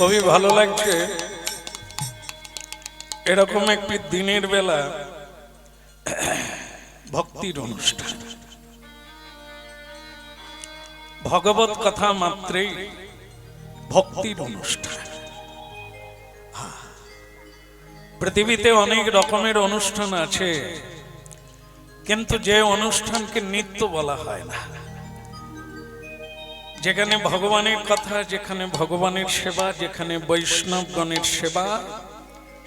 খুবই ভালো লাগছে এরকম একটি দিনের বেলা ভক্তির অনুষ্ঠান। ভগবত কথা মাত্রেই ভক্তির অনুষ্ঠান। পৃথিবীতে অনেক রকমের অনুষ্ঠান আছে, কিন্তু যে অনুষ্ঠানকে নিত্য বলা হয় না, যেখানে ভগবানের কথা, যেখানে ভগবানের সেবা, যেখানে বৈষ্ণবগণের সেবা,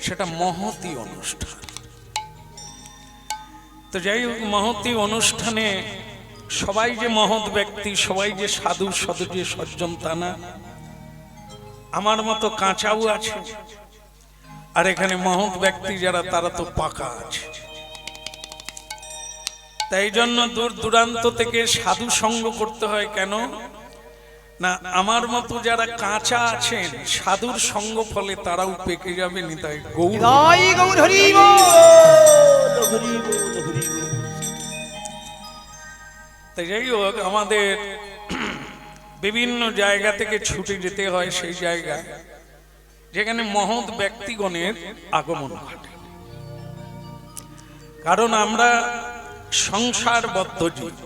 সেটা মহতী অনুষ্ঠান। তো যাই হোক, মহতী অনুষ্ঠানে সবাই যে মহৎ ব্যক্তি, সবাই যে সাধু সদজে সজ্জন তা না। আমার মতো কাঁচাও আছে, আর এখানে মহৎ ব্যক্তি যারা তারা তো পাকা আছে। তাই জন্য দূর দূরান্ত থেকে সাধু সঙ্গ করতে হয়। কেন না, আমার মতো যারা কাঁচা আছেন সাধুর সঙ্গ ফলে তারাও পেকে যাবে। নিতাই গৌর। তাই যাই হোক, আমাদের বিভিন্ন জায়গা থেকে ছুটে যেতে হয় সেই জায়গায় যেখানে মহৎ ব্যক্তিগণের আগমন ঘটে। কারণ আমরা সংসারবদ্ধ জীব।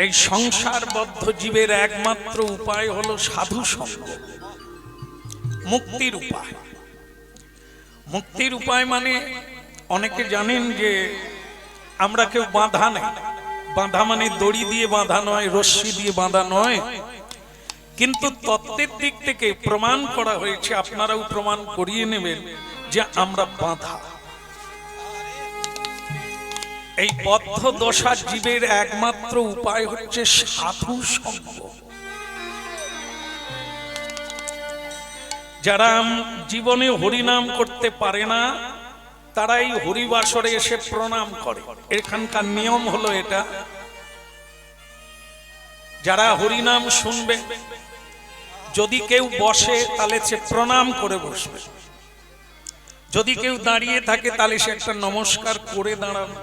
এই সংসারবদ্ধ জীবের একমাত্র উপায় হলো সাধু সঙ্গ, মুক্তির উপায়। মুক্তির উপায় মানে অনেকে জানেন যে আমরা কেউ বাঁধা নেই। বাঁধা মানে দড়ি দিয়ে বাঁধা নয়, রশ্মি দিয়ে বাঁধা নয়, কিন্তু তত্ত্বের দিক থেকে প্রমাণ করা হয়েছে, আপনারাও প্রমাণ করিয়ে নেবেন যে আমরা বাঁধা। এই বদ্ধ দশা জীবের একমাত্র উপায় হচ্ছে সাধু সঙ্গ। যারা জীবনে হরিনাম করতে পারে না, তারা এই হরিবাসরে এসে প্রণাম করে। এখানকার নিয়ম হলো এটা, যারা হরিনাম শুনবে, যদি কেউ বসে তাহলে সে প্রণাম করে বসবে, যদি কেউ দাঁড়িয়ে থাকে তাহলে সে একটা নমস্কার করে দাঁড়াবে।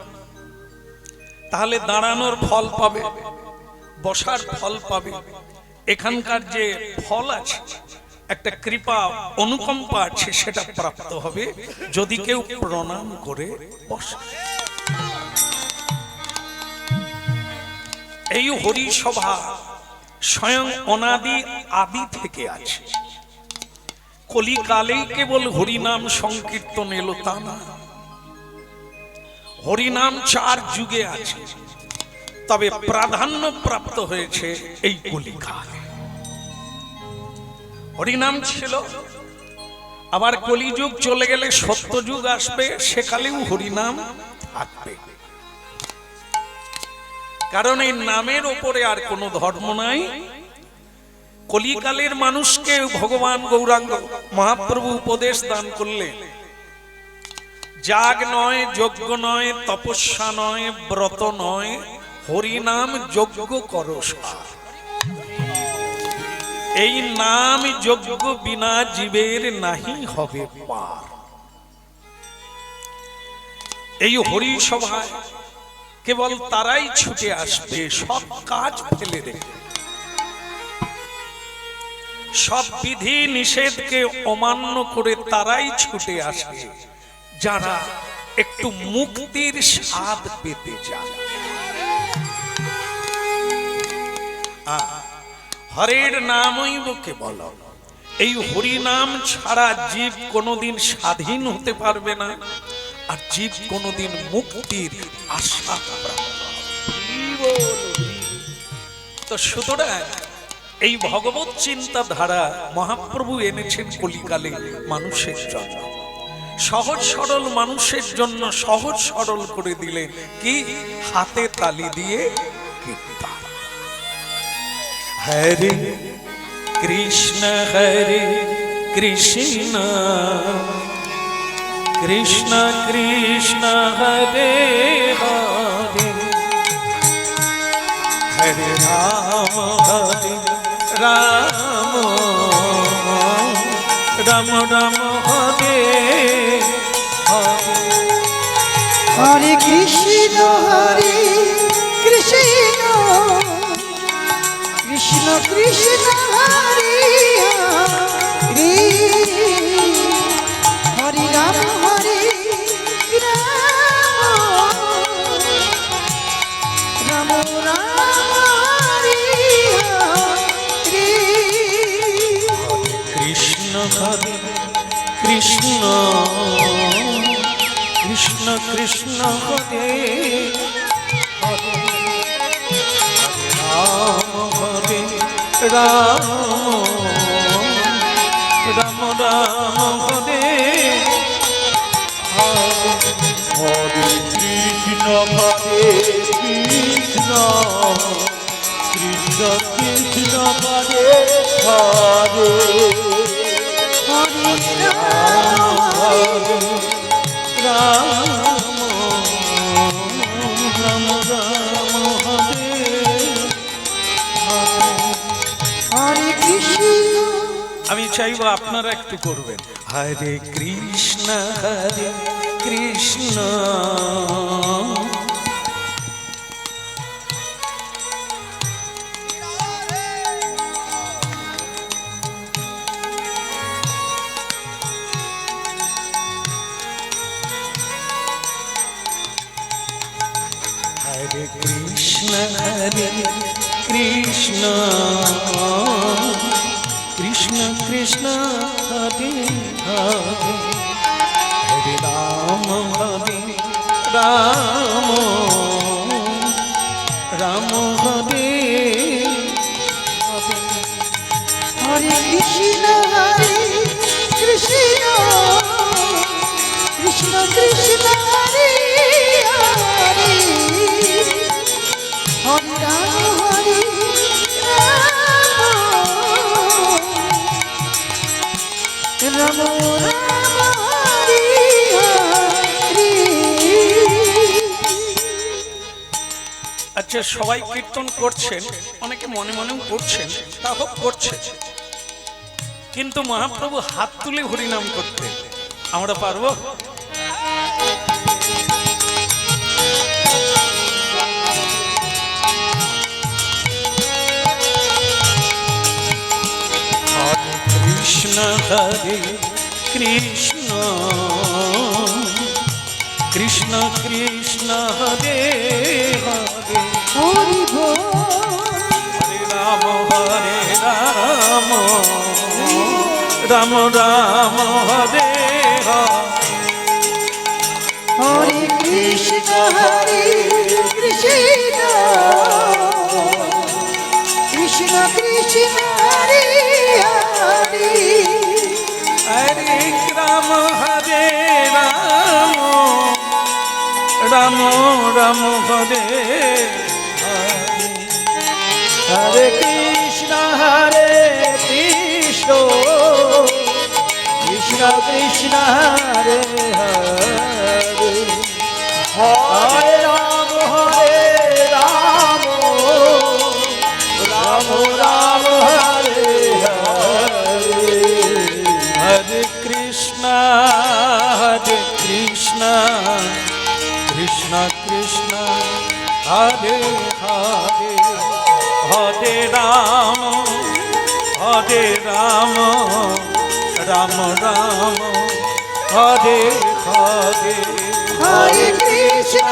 তাহলে দাঁড়ানোর ফল পাবে, বসার ফল পাবে। এখানকার যে ফল আছে, একটা কৃপা অনুকম্পা আছে, সেটা প্রাপ্ত হবে যদি কেউ প্রণাম করে বসে। এই হরিসভা স্বয়ং অনাদি আদি থেকে আছে। কলিকালেই কেবল হরিনাম সংকীর্তন এলো তা না, হরিনাম 4 যুগে আছে, তবে প্রাধান্য প্রাপ্ত হয়েছে এই কলিকালে। হরিনাম ছিল, আবার কলিযুগ চলে গেলে সত্যযুগ আসবে, সেকালেও হরিনাম থাকবে। কারণ এই নামের ওপরে আর কোনো ধর্ম নাই। কলিকালের মানুষকে ভগবান গৌরাঙ্গ মহাপ্রভু উপদেশ দান করলেন, যাগ নয়, যজ্ঞ নয়, তপস্যা নয়, ব্রত নয়, হরিনাম যজ্ঞ করো। এই নাম যজ্ঞ বিনা জীবের নাহি হবে পার। এই হরি সভায় কেবল তারাই ছুটে আসবে, সব কাজ ফেলে রেখে, সব বিধি নিষেধকে অমান্য করে তারাই ছুটে আসে যারা একটু মুক্তির স্বাদ পেতে চান। হরের নামই কেবল। এই হরি নাম ছাড়া জীব কোনোদিন স্বাধীন হতে পারবে না, আর জীব কোনোদিন মুক্তির আশা প্রাপ্ত হবে। তো সুতরাং এই ভগবত চিন্তাধারা মহাপ্রভু এনেছেন কলিকালে মানুষের জন্য, সহজ সরল মানুষের জন্য। সহজ সরল করে দিলেন কি? হাতে তালি দিয়ে কীর্তন। হরে কৃষ্ণ কৃষ্ণ কৃষ্ণ কৃষ্ণ হরে হরে, হরে রাম রাম রাম হরে হরে, হরে কৃষ্ণ কৃষ্ণ কৃষ্ণ কৃষ্ণ হরে হরি রাম হরি রাম রাম রাম হরি হরি কৃষ্ণ হরে কৃষ্ণ কৃষ্ণ কৃষ্ণ হরে হরে হরে রাম রাম রাম হরে হরে হরে কৃষ্ণ হরে কৃষ্ণ কৃষ্ণ কৃষ্ণ হরে হরে হরি রাম হরি রাম রাম রাম হরে হরে কৃষ্ণ আমি চাইবো আপনারা একটু করবেন হরে কৃষ্ণ হরে কৃষ্ণ হরে কৃষ্ণ কৃষ্ণ কৃষ্ণ কৃষ্ণ হরে হরে হরে রাম রাম রাম হরে হরে হরে কৃষ্ণ কৃষ্ণ কৃষ্ণ কৃষ্ণ হরে হরে হরে রাম হরে রাম রাম হরে হরে আচ্ছা সবাই কীর্তন করছেন অনেকে মনে মনেও করছেন তা হোক করছে কিন্তু মহাপ্রভু হাত তুলে হরিনাম করতে আমরা পারবো হরে কৃষ্ণ হরে কৃষ্ণ কৃষ্ণ কৃষ্ণ হরে হরে হরি বল হরে রাম রাম রাম হরে হরে হরে কৃষ্ণ কৃষ্ণ কৃষ্ণ কৃষ্ণ হরে হরে হরে রাম হরে রাম রাম রাম হরে হরে হরে কৃষ্ণ কৃষ্ণ কৃষ্ণ কৃষ্ণ হরে হরে হরে রাম রাম রাম হরে হরে হরে কৃষ্ণ কৃষ্ণ কৃষ্ণ হরে হরে হরে রাম রাম রাম হরে হরে হরে কৃষ্ণ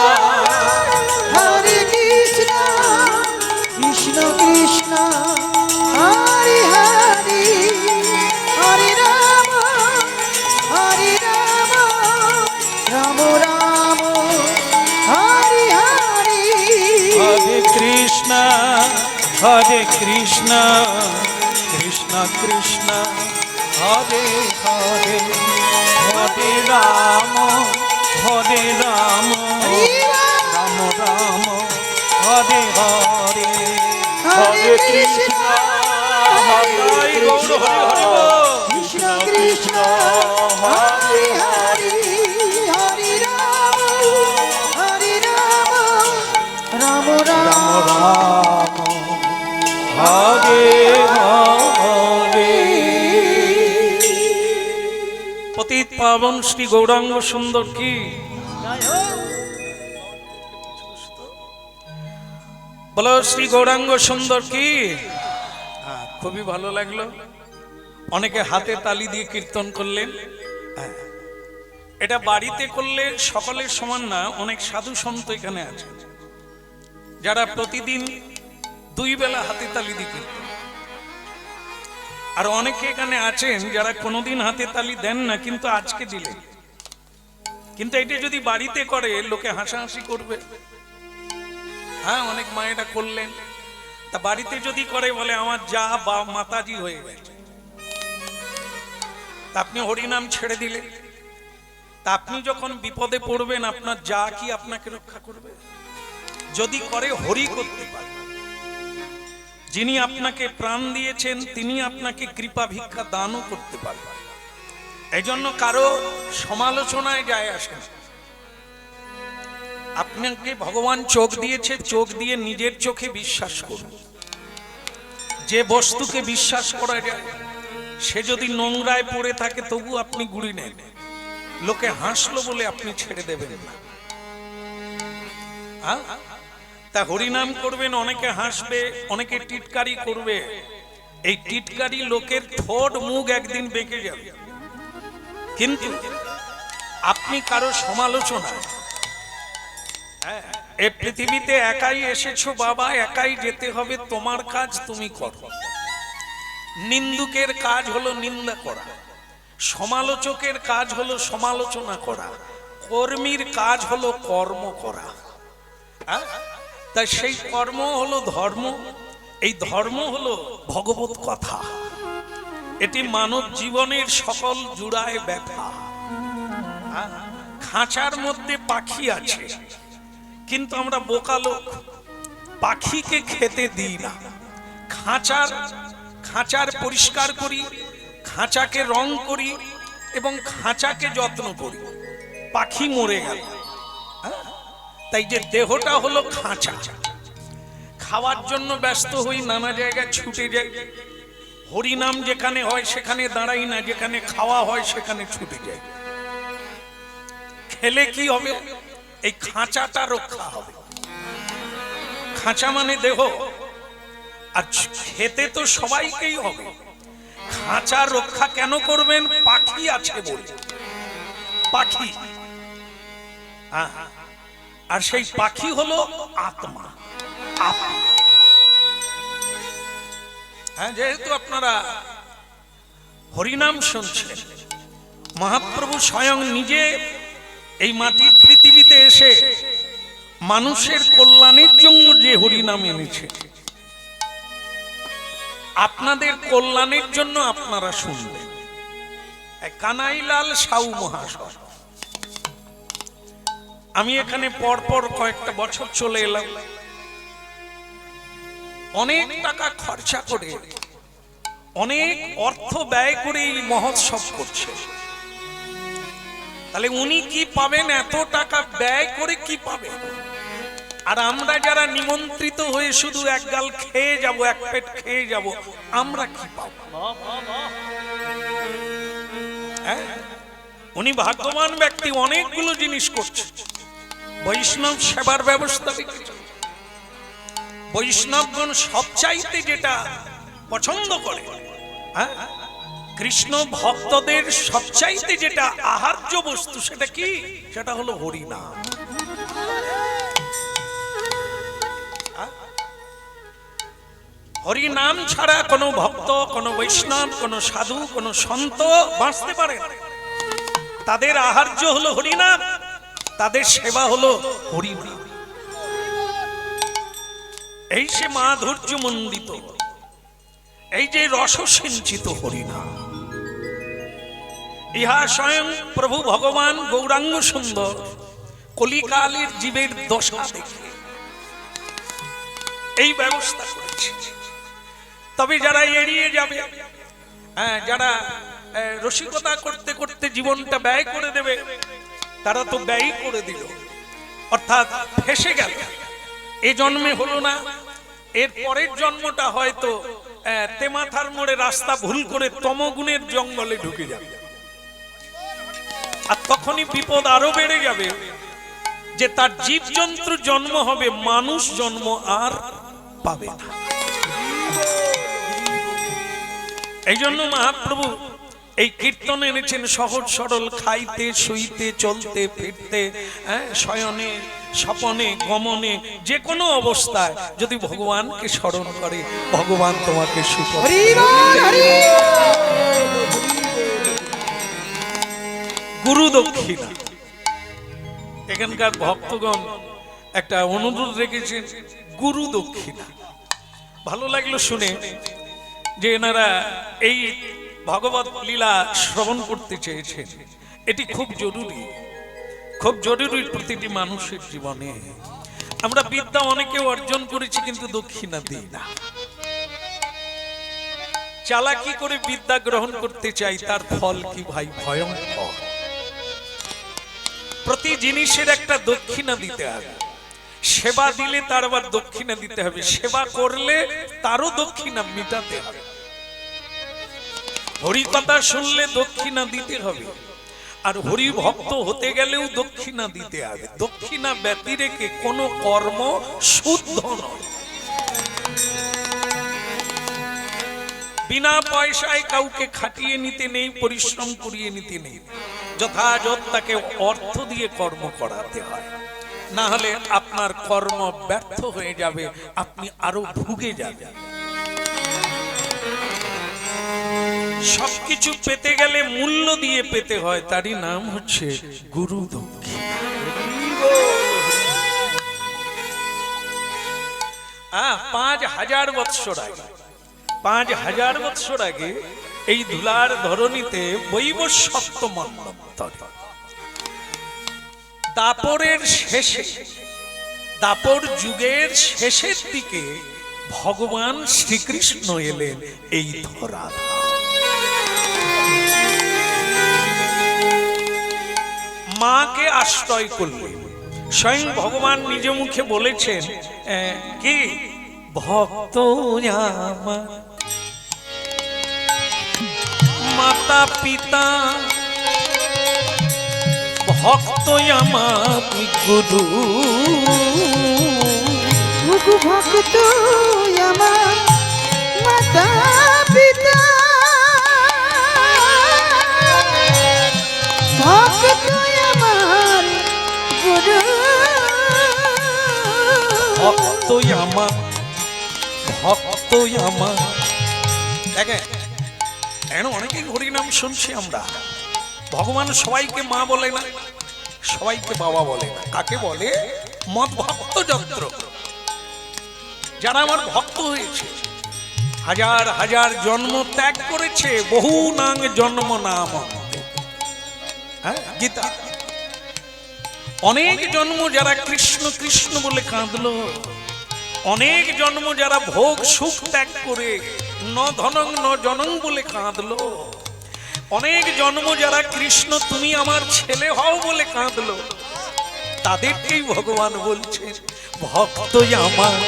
কৃষ্ণ কৃষ্ণ হরে হরে হরে রাম রাম রাম হরে হরে হরে কৃষ্ণ কৃষ্ণ কৃষ্ণ হরে হরে হরে রাম রাম রাম হরে হরে হরে কৃষ্ণ হরে গৌর হরে হরে বল। কৃষ্ণ কৃষ্ণ হরে হরে হরে রাম রাম রাম হরে হরে পতিত পাবন শ্রী গৌরাঙ্গ সুন্দর কি বলো শ্রী গৌরাঙ্গ সুন্দর কি খুবই ভালো লাগলো অনেকে হাতে তালি দিয়ে কীর্তন করলেন। হ্যাঁ, এটা বাড়িতে করলে সকলের সমান না। অনেক সাধু সন্ত এখানে আছে যারা প্রতিদিন 2 বেলা হাতে তালি দিয়ে কীর্তন, আর অনেকে এখানে আছেন যারা কোনোদিন হাতে তালি দেন না, কিন্তু আজকে দিলেন। কিন্তু এটা যদি বাড়িতে করে লোকে হাসাহাসি করবে। হ্যাঁ, অনেক মায়েরা করলেন, তা বাড়িতে যদি করে বলে আমার যা বা মাতাজি হয়ে গেছে। তা আপনি হরিনাম ছেড়ে দিলেন, তা আপনি যখন বিপদে পড়বেন আপনার যা কি আপনাকে রক্ষা করবে? যদি করে হরি করতে পারে। যিনি আপনাকে প্রাণ দিয়েছেন তিনি আপনাকে কৃপা ভিক্ষা দানও করতে পারবেন। এই জন্য কারো সমালোচনায় যায় আসে না। আপনাকে ভগবান চোখ দিয়েছে, চোখ দিয়ে নিজের চোখে বিশ্বাস করুন। যে বস্তুকে বিশ্বাস করা যায় সে যদি নোংরায় পড়ে থাকে তবু আপনি গুড়ি নেন, লোকে হাসলো বলে আপনি ছেড়ে দেবেন না। তা হরিনাম করবেন, অনেকে হাসবে, অনেকে টিটকারি করবে। এই টিটকারি লোকের ঠোঁট মুখ একদিন বেঁকে যাবে, কিন্তু আপনি কারো সমালোচনা, এ পৃথিবীতে একাই এসেছো বাবা, একাই যেতে হবে, তোমার কাজ তুমি করো। নিন্দুকের কাজ হলো নিন্দা করা, সমালোচকের কাজ হলো সমালোচনা করা, কর্মীর কাজ হলো কর্ম করা। তাই সেই কর্ম হলো ধর্ম, এই ধর্ম হলো ভগবত কথা। এটি মানব জীবনের সকল জুড়ায় ব্যথা। খাঁচার মধ্যে পাখি আছে, কিন্তু আমরা বোকা লোক, পাখিকে খেতে দিই না। খাঁচার পরিষ্কার করি, খাঁচাকে রং করি এবং খাঁচাকে যত্ন করি, পাখি মরে গেল। তাই যে দেহটা হলো খাঁচা, খাওয়ার জন্য ব্যস্ত হই, নানা জায়গায় ছুটে যাই। হরিনাম যেখানে হয় সেখানে দাঁড়াই না, যেখানে খাওয়া হয় সেখানে ছুটে যাই। খেলে কি হবে? এই খাঁচাটা রক্ষা হবে। খাঁচা মানে দেহ, আর খেতে তো সবাইকেই হবে। খাঁচা রক্ষা কেন করবেন? পাখি আছে বলে। পাখি, আর সেই পাখি হলো আত্মা। যেহেতু আপনারা হরিনাম শুনছেন, মহাপ্রভু স্বয়ং নিজে এই মাটির পৃথিবীতে এসে মানুষের কল্যাণের জন্য যে হরিনাম এনেছে, আপনাদের কল্যাণের জন্য আপনারা শুনবেন। কানাইলাল সাউ মহাশয়, আমি এখানে পরপর কয়েকটা বছর চলে এলাম, অনেক টাকা খরচা করে, অনেক অর্থ ব্যয় করে এই মহোৎসব করছে। তাহলে উনি কি পাবেন? এত টাকা ব্যয় করে কি পাবেন? আর আমরা যারা নিমন্ত্রিত হয়ে শুধু এক গাল খেয়ে যাব, এক পেট খেয়ে যাব, আমরা কি পাবো? উনি ভাগ্যবান ব্যক্তি, অনেকগুলো জিনিস করছে। বৈষ্ণব সেবার ব্যবস্থা রেখেছে। বৈষ্ণবগণ সবচাইতে যেটা পছন্দ করে, কৃষ্ণ ভক্তদের সবচাইতে যেটা আহার্য বস্তু, সেটা কি? সেটা হলো হরিনাম। হরিনাম ছাড়া কোনো ভক্ত, কোনো বৈষ্ণব, কোনো সাধু, কোনো সন্ত বাঁচতে পারে না। তাদের আহার্য হলো হরিনাম, তাদের সেবা হলো হরিনাম। এই সে মাধুর্য মণ্ডিত, এই যে রসসিঞ্চিত হরিনাম, ইহা স্বয়ং প্রভু ভগবান গৌরাঙ্গ সুন্দর কলিকালের জীবের দশা দেখে এই ব্যবস্থা করেছে। তবে যারা এড়িয়ে যাবে, যারা রসিকতা করতে করতে জীবনটা ব্যয় করে দেবে, তারা তো ব্যয় করে দিল, অর্থাৎ ফেসে গেল। এ জন্মে হলো না, এর পরের জন্মটা হয়তো তেমাথার মোড়ে রাস্তা ভুল করে তমগুণের জঙ্গলে ঢুকে যাবে। আর তখনই বিপদ আরো বেড়ে যাবে, যে তার জীবজন্তু জন্ম হবে, মানুষ জন্ম আর পাবে না। এই জন্য মহাপ্রভু এই কীর্তন এনেছেন সহজ সরল, খাইতে শুইতে চলতে ফিরতে, শয়নে স্বপনে গমনে, যে কোনো অবস্থায় যদি ভগবানকে স্মরণ করে ভগবান তোমাকে সুখ। হরি বল, হরি গুরু দক্ষিণা, এখানকার ভক্তগণ একটা অনুরোধ রেখেছেন, গুরু দক্ষিণা। ভালো লাগলো শুনে যে এনারা এই ভগবত লীলা শ্রবণ করতে চেয়েছেন। এটি খুব জরুরি, খুব জরুরি প্রতিটি মানুষের জীবনে। আমরা বিদ্যা অনেকে অর্জন করেছি কিন্তু দক্ষিণা দিই না। চালাকি করে বিদ্যা গ্রহণ করতে চাই, তার ফল কি ভাই ভয়ঙ্কর। প্রতি জিনিসের একটা দক্ষিণা দিতে হবে। সেবা দিলে তার আবার দক্ষিণা দিতে হবে, সেবা করলে তারও দক্ষিণা মিটাতে হবে। হরি কথা শুনলে দক্ষিণা দিতে হবে, আর হরি ভক্ত হতে গেলেও দক্ষিণা দিতে হবে। দক্ষিণা ব্যতি রেখে কোনো কর্ম শুদ্ধ নয়। বিনা পয়সায় কাউকে খাটিয়ে নিতে নেই, পরিশ্রম করিয়ে নিতে নেই। যথাযথ তাকে অর্থ দিয়ে কর্ম করাতে হয়, না হলে আপনার কর্ম ব্যর্থ হয়ে যাবে, আপনি আরো ভুগে যাবেন। সবকিছু পেতে গেলে মূল্য দিয়ে পেতে হয়, তারই নাম হচ্ছে গুরু দক্ষিণা। 5000 বৎসর আগে, 5000 বৎসর আগে এই ধুলার ধরণীতে বৈবস্বত্ব মন্বন্তরে দাপরের শেষে, দাপর যুগের শেষের দিকে ভগবান শ্রীকৃষ্ণ এলেন এই ধরা। মাকে আশ্রয় করলেন। স্বয়ং ভগবান নিজ মুখে বলেছেন, কি ভক্ত আমার মাতা পিতা, ভক্ত আমার গুরু। ভক্ত আমার মাতা পিতা, ভক্ত আমার গুরু। ভক্ত আমার, ভক্ত আমার। দেখেন এখন অনেকেই হরিনাম শুনছি আমরা। ভগবান সবাইকে মা বলে না, সবাইকে বাবা বলে না। কাকে বলে? মদ ভক্ত যন্ত্র, যারা আমার ভক্ত হয়েছে, হাজার হাজার জন্ম ত্যাগ করেছে, বহু নাং জন্ম নাম। গীতা, অনেক জন্ম যারা কৃষ্ণ কৃষ্ণ বলে কাঁদলো, অনেক জন্ম যারা ভোগ সুখ ত্যাগ করে ন ধনং ন জনং বলে কাঁদলো, অনেক জন্ম যারা কৃষ্ণ তুমি আমার ছেলে হও বলে কাঁদলো, তাদেরকেই ভগবান বলছেন ভক্ত আমার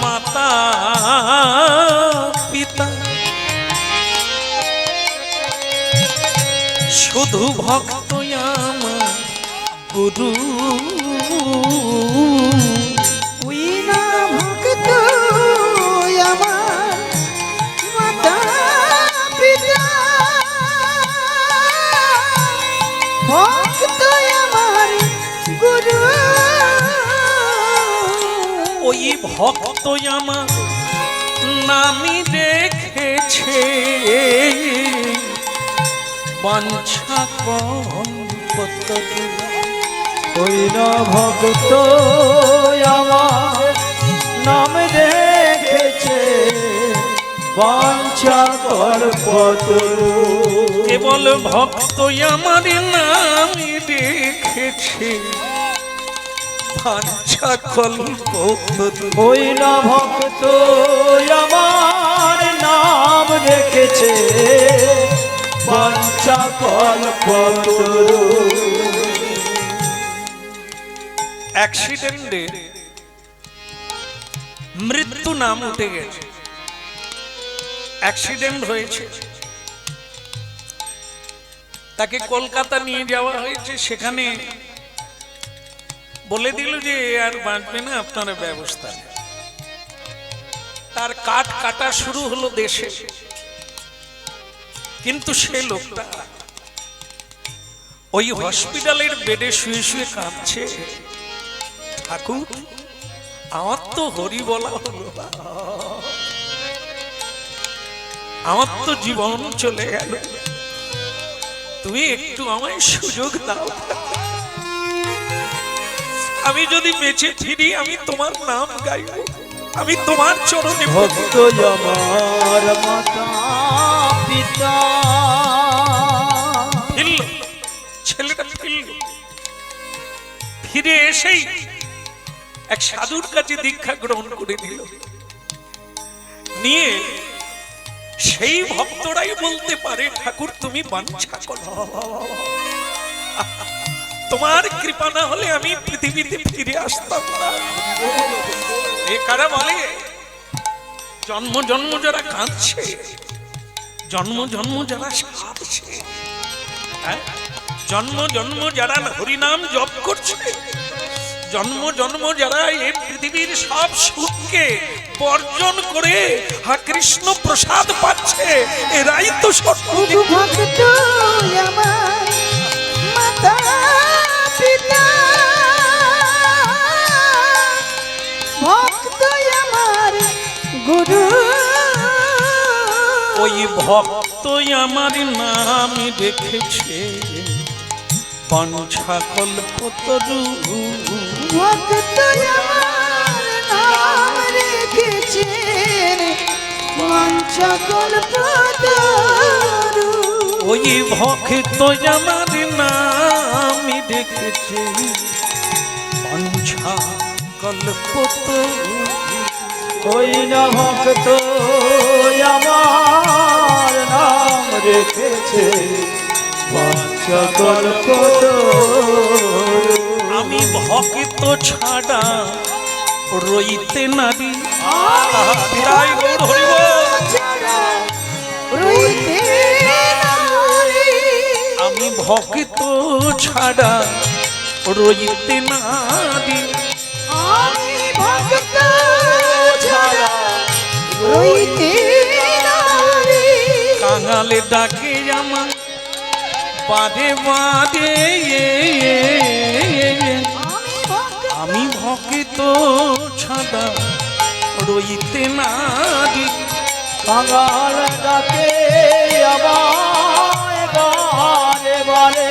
মাতা পিতা। শুধু ভক্ত আমার গুরু। ওই না ভক্ত আমার মাতা পিতা, ভক্ত আমার গুরু। ওই ভক্ত আমার নামি রেখেছে বাঞ্ছা কল্পতরু। ওই না ভক্ত আমার নাম রেখেছে বাঞ্ছা কল্পতরু। কেবল ভক্ত আমার নামি রেখেছে বাঞ্ছা কল্পতরু। ওই না ভক্ত আমার নাম রেখেছে বাঞ্ছা কল্পতরু। অ্যাক্সিডেন্টে মৃত্যু নাম উঠে গেছে, অ্যাক্সিডেন্ট হয়েছে, তাকে কলকাতা নিয়ে যাওয়া হয়েছে। সেখানে বলে দিল যে আর বাঁচবে না, আপনারা ব্যবস্থা নেন। তার কাঠ কাটা শুরু হলো দেশে, কিন্তু সে লোকটা ওই হসপিটালের বেডে শুয়ে শুয়ে কাঁদছে, ঠাকুর আমার তো হরি বলা হলো না, আমার তো জীবন চলে গেল, তুমি একটু আমায় সুযোগ দাও, আমি যদি বেঁচে ফিরি আমি তোমার নাম গাইব, আমি তোমার চরণে ভক্ত আমার মাতা পিতা। ফিরল, ছেলেটা ফিরল, ফিরে এসেই এক সাধুর কাছে দীক্ষা গ্রহণ করে নিল, নিয়ে সেই ভক্তরাই বলতে পারে ঠাকুর তুমি বাঞ্ছা করো, তোমার কৃপা না হলে আমি পৃথিবীতে ফিরে আসতাম না। এ কারা বলে জন্ম জন্ম যারা কাঁদছে, জন্ম জন্ম যারা সাধছে, জন্ম জন্ম যারা হরিনাম জপ করছে, জন্ম জন্ম যারা এই পৃথিবীর সব সুখকে বর্জন করে কৃষ্ণ প্রসাদ পাচ্ছে, এরাই তো গুরু ভক্ত আমার মাতা পিতা, ভক্ত আমার গুরু। ওই ভক্ত আমার নাম রেখেছে বাঞ্ছা কল্পতরু, ভক্ত আমার নাম রেখেছেন বাঞ্ছা কল্পতরু। ওই ভক্ত আমার নাম রেখেছে বাঞ্ছা কল্পতরু। ওই না ভক্ত আমার নাম রেখেছে বাঞ্ছা কল্পতরু। আমি ভক্ত ছাড়া রইতে নারী, তাই গৌর হরি বল। রইতে নারী, আমি ভক্ত ছাড়া রইতে নারী, আমি ভক্ত ছাড়া রইতে নারী। কাঙালে ডাকে আমার বাদে বাদে, আমি ভক্ত ছাড়া রইতে নারী, কাঙাল ডাকে আমায় বারে বারে,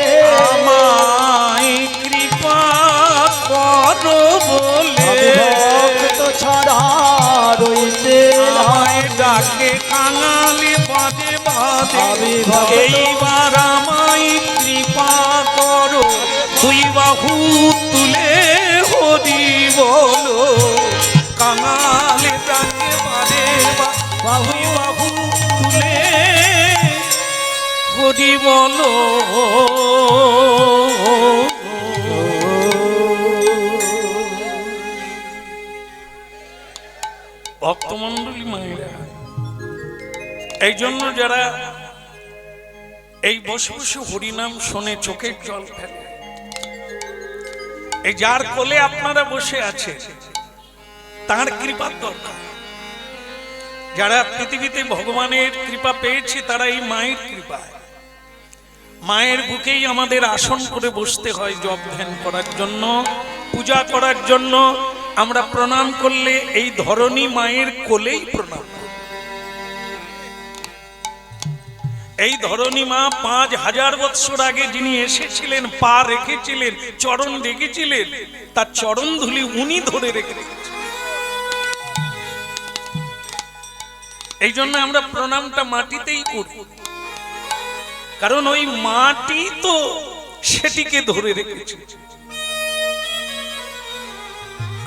আমায় কৃপা করো বলে, ভক্ত ছাড়া রইতে আমায় ডাকে কাঙালি বাদে বাদে, আমি ভক্ত। এইবার আমায় কৃপা করো, দুই বাহু তুলে হরি বলো, কাঙালি ডাকে বাদে বাহু বাহু তুলে হরি বলো। ভক্তমন্ডলী মায়েরা, এই জন্য যারা এই বসে বসে হরিনাম শোনে চোখের জল ফেলে, এই যার কোলে আপনারা বসে আছে তার কৃপার দরকার। যারা পৃথিবীতে ভগবানের কৃপা পেয়েছে তারা এই মায়ের কৃপায়, মায়ের বুকেই আমাদের আসন করে বসতে হয় জপ ধ্যান করার জন্য, পূজা করার জন্য। আমরা প্রণাম করলে এই ধরনী মায়ের কোলেই প্রণাম করি। এই ধরনী মা 5000 বৎসর আগে যিনি এসেছিলেন, পা রেখেছিলেন, চরণ রেখেছিলেন, তার চরণ ধুলি উনি ধরে রেখে রেখেছেন। এই জন্য আমরা প্রণামটা মাটিতেই করি, কারণ ওই মাটি তো সেটিকে ধরে রেখেছে।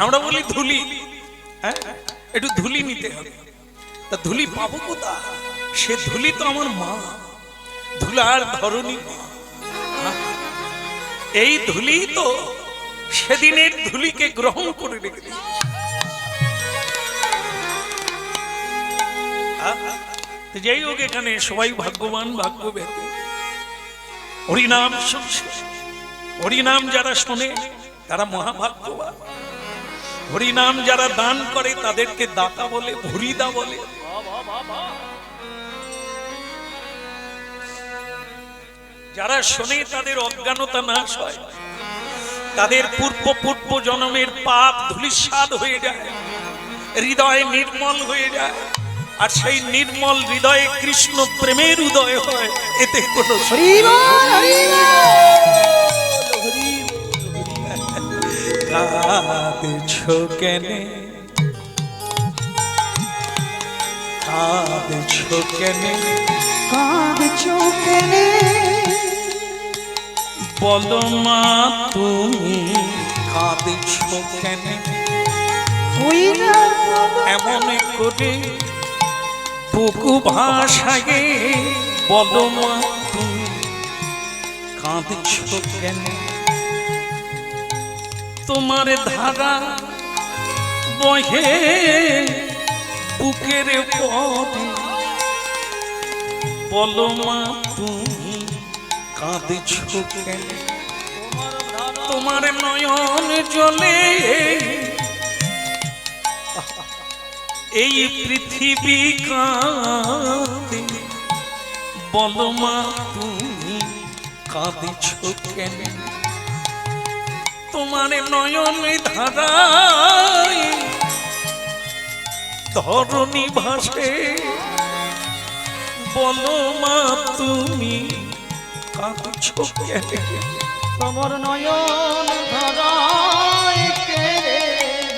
আমরা বলি ধুলি, হ্যাঁ একটু ধুলি নিতে হবে, তা ধুলি পাবো কোথা? সে ধুলি তো আমার মা, ধুলার ধরনী মা। এই ধুলি তো সেদিনের ধুলিকে গ্রহণ করে রেখেছে। যাই হোক, এখানে সবাই ভাগ্যবান, ভাগ্যব্যাপী। হরিনাম শুনছে, হরিনাম যারা শোনে তারা মহাভাগ্যবান। হরিনাম যারা দান করে তাদেরকে দাতা বলে, ভুরিদা বলে। যারা শোনে তাদের অজ্ঞানতা নাশ হয়, তাদের পূর্ব জন্মের পাপ ধূলিসাৎ হয়ে যায়, হৃদয় নির্মল হয়ে যায়। আর সেই নির্মল হৃদয়ে কৃষ্ণ প্রেমের উদয় হয়। এতে কোনো হরি বল, হরি কাঁদছো কেনে, কাঁদছো কেনে, কাঁদছো কেনে, বলো মা তুমি কাঁদছো কেনে, ওই না এমন করে বুকু ভাষায় বলো মা তুমি কাঁদছো কেনে। তোমার ধারা বহে বুকের পরে, বলো মা তুমি কাঁদছো কেনে। তোমার নয়ন জলে এই পৃথিবী কাঁদে, বলো মা তুমি কাঁদছো কেনে। তোমার নয়ন ধারায় ধরণী ভাসে, বলো মা তুমি কাঁদছো কেনে। তোমার নয়ন ধারায় কেড়ে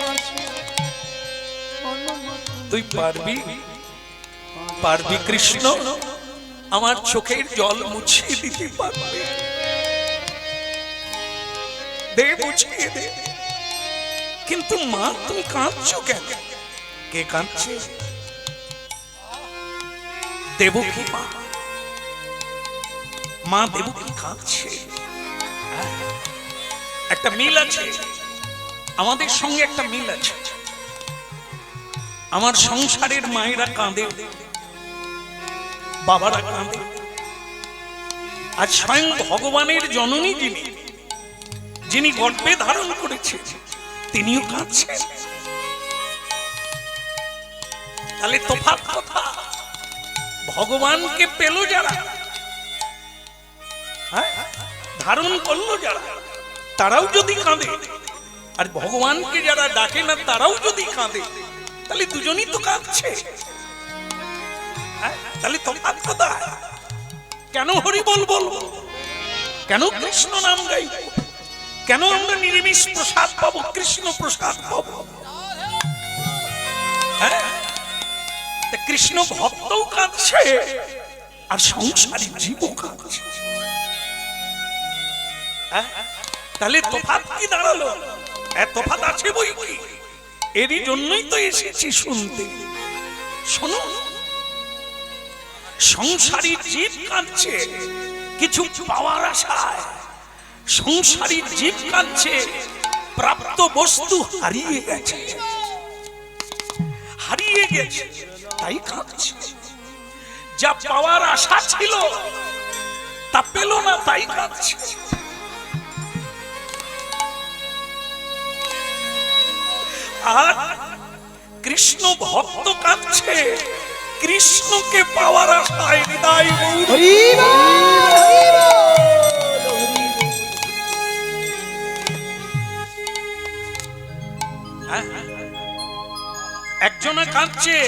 হাসে। তুই পারবি, পারবি কৃষ্ণ আমার চোখের জল মুছিয়ে দিতে পারবে? দে, মুছিয়ে দে। কিন্তু মা তুমি কাঁদছো কেন? কে কাঁদছে? দেবকী মা। মা দেবকী কাঁদছে। একটা মিল আছে আমাদের সঙ্গে, একটা মিল আছে। আমার সংসারের মায়েরা কাঁদে, বাবারা কাঁদে। আজ স্বয়ং ভগবানের জননী যিনি, যিনি গর্ভে ধারণ করেছে, তিনিও কাঁদছেন। তাহলে তফাৎ কথা, ভগবানকে পেল যারা, ধারণ করলো যারা, তারাও যদি কাঁদে, আর ভগবানকে যারা ডাকে না তারাও যদি কাঁদে, তাহলে দুজনই তো কাঁদছে। তাহলে তফাৎ কোথায়? কেন হরি বল বলবো? কেন কৃষ্ণ নাম গাইব? কেন আমরা নিরামিষ প্রসাদ পাবো, কৃষ্ণ প্রসাদ পাবো? কৃষ্ণ ভক্তও কাঁদছে আর সংসারী জীবও কাঁদছে। তাহলে তফাৎ কি দাঁড়ালো? তফাৎ আছে বই কি, এরই জন্যই তো এসেছি শুনতে। শোনো, সংসারী জীব কাঁদছে কিছু পাওয়ার আশায়, সংসারী জীব কাঁদছে প্রাপ্ত বস্তু হারিয়ে গেছে, হারিয়ে গেছে তাই কাঁদছে। যা পাওয়ার আশা ছিল তা পেল না তাই কাঁদছে। আর কৃষ্ণ ভক্ত কাঁদছে কৃষ্ণকে পাওয়ার আশায়। হৃদয় হরি বল, একজনে কাঁদছে,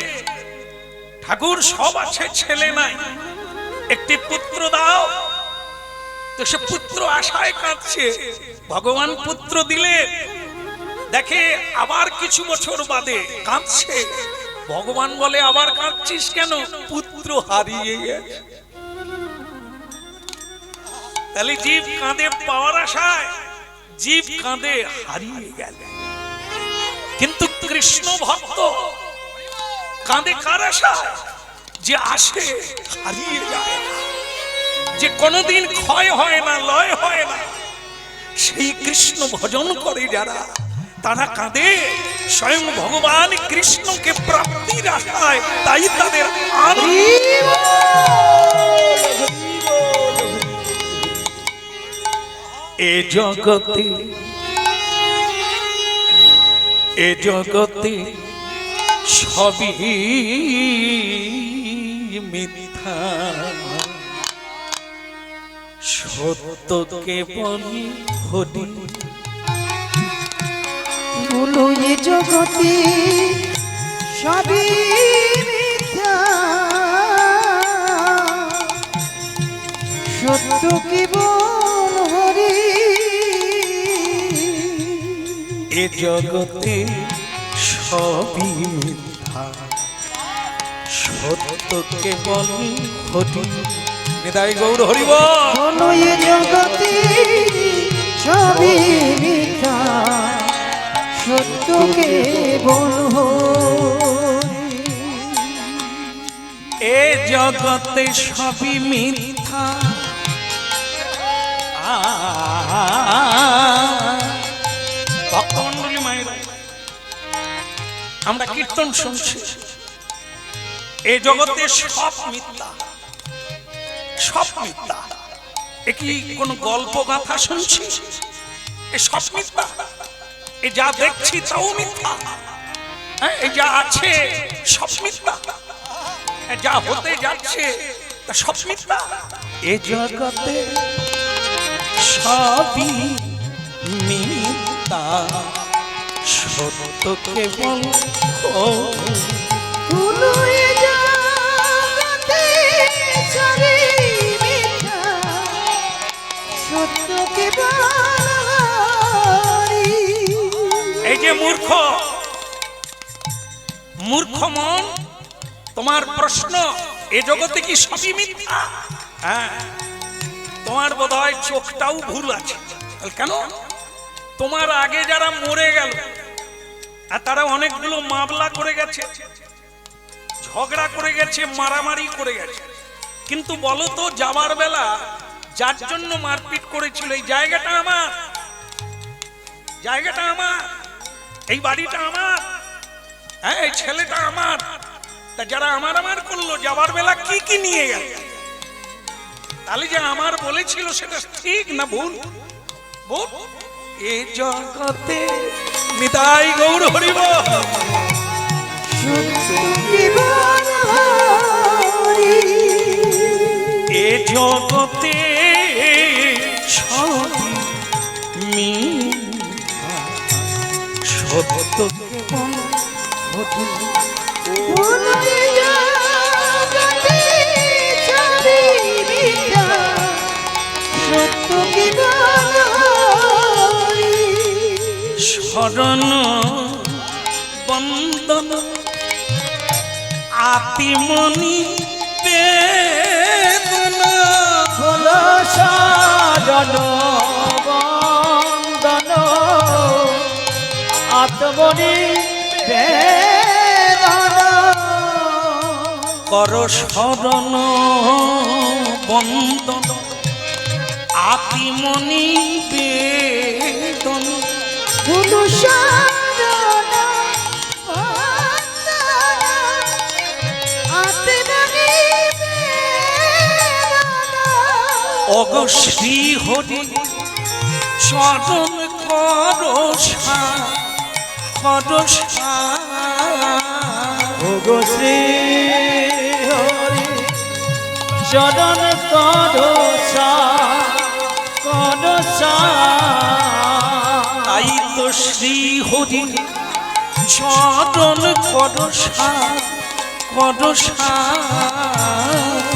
ঠাকুর সব আছে ছেলে নাই, একটি পুত্র দাও। তো সে পুত্র আশায় কাঁদছে। ভগবান পুত্র দিলে, দেখে আবার কিছু বছর বাদে কাঁদছে। ভগবান বলে আবার কাঁদছিস কেন? পুত্র হারিয়ে গেছে। তাহলে জীব কাঁদে পাওয়ার আশায়, জীব কাঁদে হারিয়ে গেলে। কিন্তু কৃষ্ণ ভক্ত কাঁদে কার আশায়? যে আসে হারিয়ে যায় না, যে কোনোদিন ক্ষয় হয় না, লয় হয় না। সেই কৃষ্ণ ভজন করে যারা, তারা কাঁদে স্বয়ং ভগবান কৃষ্ণকে প্রাপ্তির আশায়। তাই তাদের এ জগতে, এ জগতে সবই মিথ্যা, সত্য কেবল হরি। বলো এ জগতে সবই মিথ্যা, সত্য কেবল হরি। এ জগতে সবই মিথ্যা, সত্য কেবল হরি। নিতাই গৌর হরি বল। বলো এ জগতে সবই মিথ্যা, সত্য কেবল হরি। এ জগতে সবই মিথ্যা, ভক্তমণ্ডলী মায়েরা আমরা কীর্তন শুনছি, এ জগতে সব মিথ্যা, সব মিথ্যা। এ কি কোন গল্প গাথা শুনছি? এ সব মিথ্যা। এ যা দেখছি তাও মিথ্যা, হ্যাঁ, এই যা আছে সব মিথ্যা, যা হতে যাচ্ছে তা সব মিথ্যা। এ জগতে সবই মিথ্যা, সত্য কেবল হরি। বলো এ জগতে সবই মিথ্যা, সত্য কেবল হরি। এই যে মূর্খ, মূর্খ মন, তোমার প্রশ্ন এ জগতে কি সবই মিথ্যা? হ্যাঁ, তোমার বোধহয় চোখটাও ভুল আছে। কেন? তোমার আগে যারা মরে গেল আর তারা অনেকগুলো মামলা করে গেছে, ঝগড়া করে গেছে, মারামারি করে গেছে, কিন্তু বলো তো যাবার বেলা যার জন্য মারপিট করেছিল এই জায়গাটা আমার, জায়গাটা আমার, এই বাড়িটা আমার, হ্যাঁ, এই ছেলেটা আমার, তা যারা আমার আমার করলো যাবার বেলা কি কি নিয়ে গেল? তাহলে যে আমার বলেছিল সেটা ঠিক না ভুল? ভুল। এ জগতে নিতাই গৌর হরি বল। সত্য কেবল হরি। এ জগতে সবই মিথ্যা, সত্য কেবল হরি। বলো এ জগতে সবই মিথ্যা, সত্য কেবল হরি। শরণ বন্দন আতিমনি বেদনা, হলো সাধন বন্দন আত্মনি বেদনা। কর শরণ বন্দন আতিমনি বেদন, বলো শরণ বন্দনা আত্মনি বেদনা। অগ শ্রী হরি চরণ করসা করসা, ওগো শ্রী হরি চরণ করসা করসা। তাই তো শ্রী হরি চরণ করসা করসা,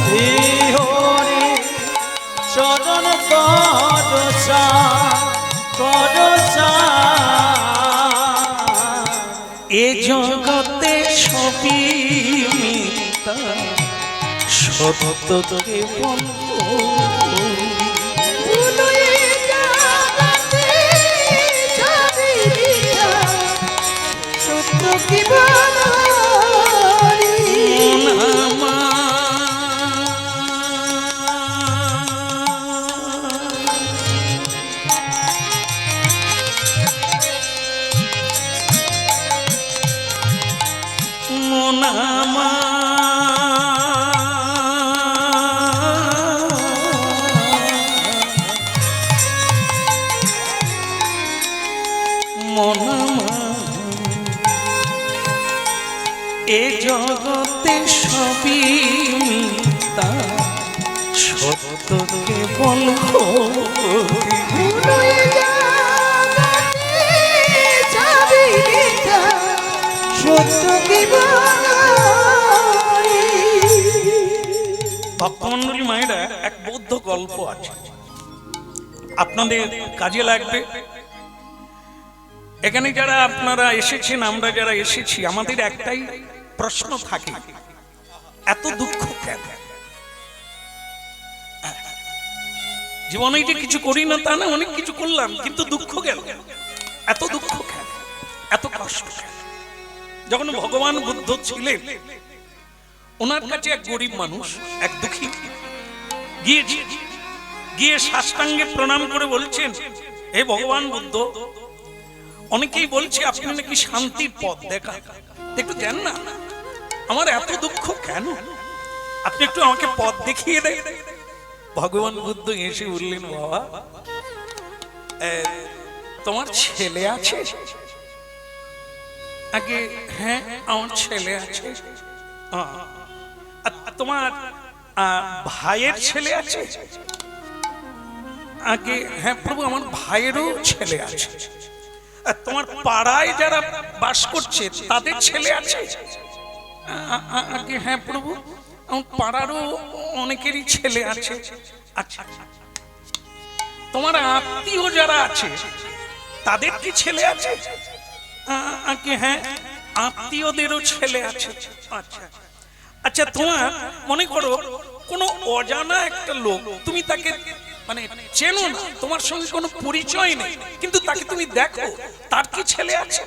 শ্রী হরি চরণ করসা করসা। এ জগতে সবই মিথ্যা, সত্য কেবল হরি। বলো এ জগতে সবই মিথ্যা, সত্য কেবল হরি। মন এ জগতে সবই মিথ্যা, সত্যকে বল হরি। ভুলোই জগতে সবই মিথ্যা, সত্য কেবল হরি। ভক্তমন্ডলী মায়েরা, এক বৌদ্ধ গল্প আছে, আপনাদের কাজে লাগবে। এখানে যারা আপনারা এসেছেন, আমরা যারা এসেছি, আমাদের একটাই প্রশ্ন থাকে, এত দুঃখ কেন? জীবনে যে কিছু করি না তা না, অনেক কিছু করলাম, কিন্তু দুঃখ কেন? এত দুঃখ কেন? এত কষ্ট কেন? যখন ভগবান বুদ্ধ ছিলেন, ওনার কাছে এক গরিব মানুষ, এক দুঃখী গিয়ে সাষ্টাঙ্গে প্রণাম করে বলছেন, হে ভগবান বুদ্ধ, অনেকেই বলছে আপনি নাকি শান্তির পথ দেখা, একটু দেন না, আমার এত দুঃখ কেন, আপনি একটু আমাকে পথ দেখিয়ে দেন। ভগবান বুদ্ধ এসে বললেন, বাবা, তোমার ছেলে আছে? আগে হ্যাঁ, আমার ছেলে আছে। তোমার ভাইয়ের ছেলে আছে? আগে হ্যাঁ প্রভু, আমার ভাইয়েরও ছেলে আছে। তোমার পাড়ায় যারা বাস করছে তাদের ছেলে আছে? আগে হ্যাঁ প্রভু, আমার পাড়ারও অনেকেরই ছেলে আছে। আচ্ছা, তোমার আত্মীয় যারা আছে তাদের কি ছেলে আছে? আগে হ্যাঁ, আত্মীয়দেরও ছেলে আছে। আচ্ছা আচ্ছা, তোমার মনে করো কোনো অজানা একটা লোক, তুমি তাকে মানে চেনো না, তোমার সঙ্গে কোনো পরিচয় নেই, কিন্তু তাকে তুমি দেখো, তার কি ছেলে আছে?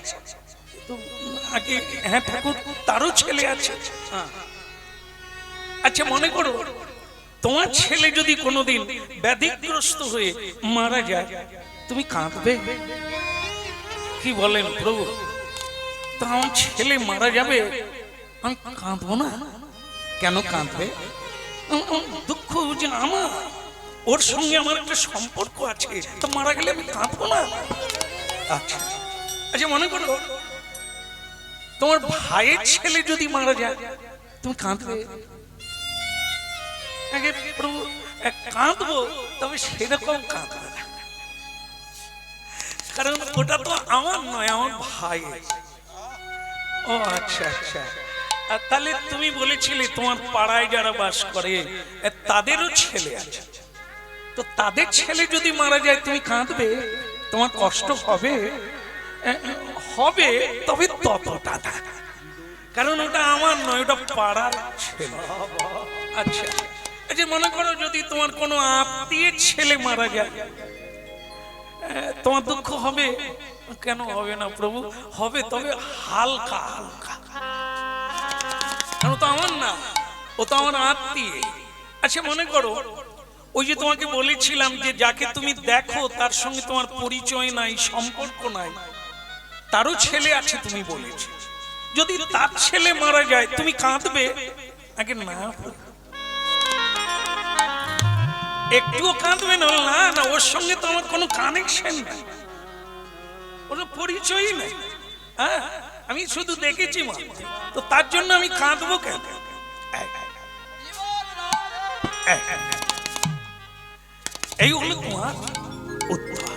আগে হ্যাঁ ঠাকুর, তারও ছেলে আছে। আচ্ছা মনে করো তোমার ছেলে যদি কোনোদিন ব্যাধিগ্রস্ত হয়ে মারা যায়, তুমি কাঁদবে? কি বলেন প্রভু, তো আমার ছেলে মারা যাবে, আমি কাঁদবো না? কেন কাঁদবে? দুঃখ যে আমার, ওর সঙ্গে আমার একটা সম্পর্ক আছে, তো মারা গেলে আমি কাঁদবো না? আচ্ছা আচ্ছা, মনে করো তোমার ভাইয়ের ছেলে যদি মারা যায়, তুমি কাঁদবে? আগে প্রভু কাঁদবো, তবে সেরকম কাঁদবে না, কারণ ওটা তো আমার নয়, আমার ভাই। ও আচ্ছা আচ্ছা, তাহলে তুমি বলেছিলে তোমার পাড়ায় যারা বাস করে তাদেরও ছেলে আছে, তো তাদের ছেলে যদি মারা যায় তুমি কাঁদবে? তোমার কষ্ট হবে? হবে, তবে ততটা না, কারণ ওটা আমার নয়, ওটা পাড়ার ছেলে। আচ্ছা আচ্ছা, মনে করো যদি তোমার কোনো আত্মীয়ের ছেলে মারা যায়, তোমার দুঃখ হবে? কেন হবে না প্রভু? হবে, তবে হালকা হালকা, কারণ তো আমার না, ও তো আমার আত্মীয়। আচ্ছা মনে করো ওই যে তোমাকে বলেছিলাম যে যাকে তুমি দেখো তার সঙ্গে তোমার পরিচয় নাই, সম্পর্ক নাই, তারও ছেলে আছে তুমি বলেছো, যদি তার ছেলে মারা যায় তুমি কাঁদবে? আগে না, একটুও কাঁদবে না? না না, ওর সঙ্গে তো আমার কোনো কানেকশন নেই, কোনো পরিচয়ই নেই। হ্যাঁ, আমি শুধু দেখেছি মা, তো তার জন্য আমি কাঁদবো কেন? এই হলো তোমার উত্তর।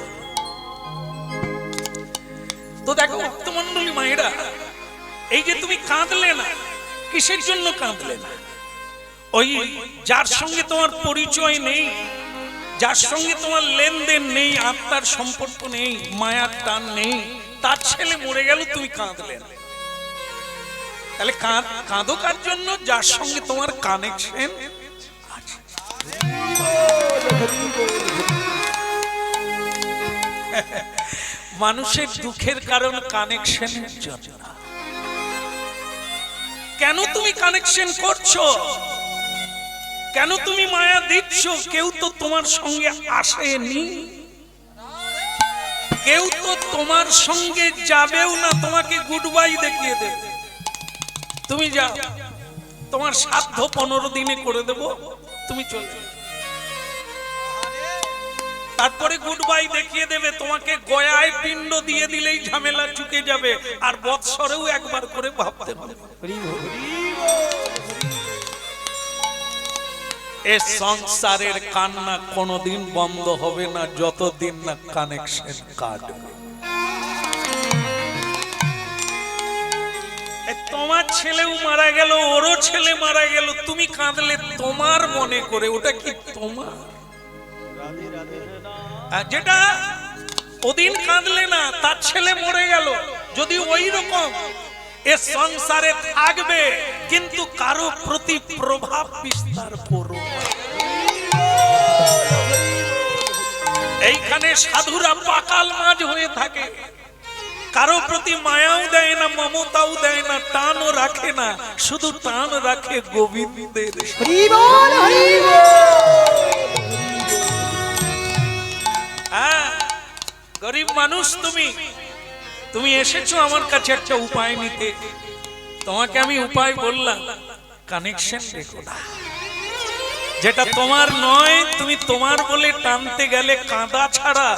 তো দেখো ভক্তমন্ডলী মায়েরা, এই যে তুমি কাঁদলে না, কিসের জন্য কাঁদলে না? ওই যার সঙ্গে তোমার পরিচয় নেই, যার সঙ্গে তোমার লেনদেন নেই, আত্মার সম্পর্ক নেই, মায়ার টান নেই, তার ছেলে মরে গেল তুমি কাঁদলে না। তাহলে কাঁদো কার জন্য? যার সঙ্গে তোমার কানেকশন আছে। মানুষের দুঃখের কারণ কানেকশনের জন্য। কেন তুমি কানেকশন করছো? কেন তুমি মায়া দিচ্ছ? কেউ তো তোমার সঙ্গে আসেনি, কেউ তো তোমার সঙ্গে যাবেও না, তোমাকে গুড বাই দেখিয়ে দেবে। তুমি যাও, তোমার সাধ্য 15 দিনে করে দেব, তুমি চলে যাও। তারপরে গুড বাই দেখিয়ে দেবে, তোমাকে গয়ায় পিণ্ড দিয়ে দিলেই ঝামেলা চুকে যাবে, আর বৎসরেও একবার করে ভাবতে হবে। এ সংসারের কান্না কোনোদিন বন্ধ হবে না যতদিন না কানেকশন কাটবে। তোমার ছেলেও মারা গেল, ওরও ছেলে মারা গেল, তুমি কাঁদলে তোমার মনে করে, ওটা কি তোমার? যেটা ওদিন কাঁদলে না, তার ছেলে মরে গেল, যদি ওই রকম এ সংসারে থাকবে কিন্তু কারো প্রতি প্রভাব বিস্তার করো। এইখানে সাধুরা পাকাল মাঝ হয়ে থাকে, কারো প্রতি মায়াও দেয় না, মমতাও দেয় না, টানও রাখে না, শুধু টান রাখে গোবিন্দের। হ্যাঁ, গরিব মানুষ তুমি এসেছো আমার কাছে একটা উপায় নিতে, তোমাকে আমি উপায় বললাম, কানেকশন রেখো না। যেটা তোমার নয় তুমি তোমার বলে টানতে গেলে কাঁদা ছাড়া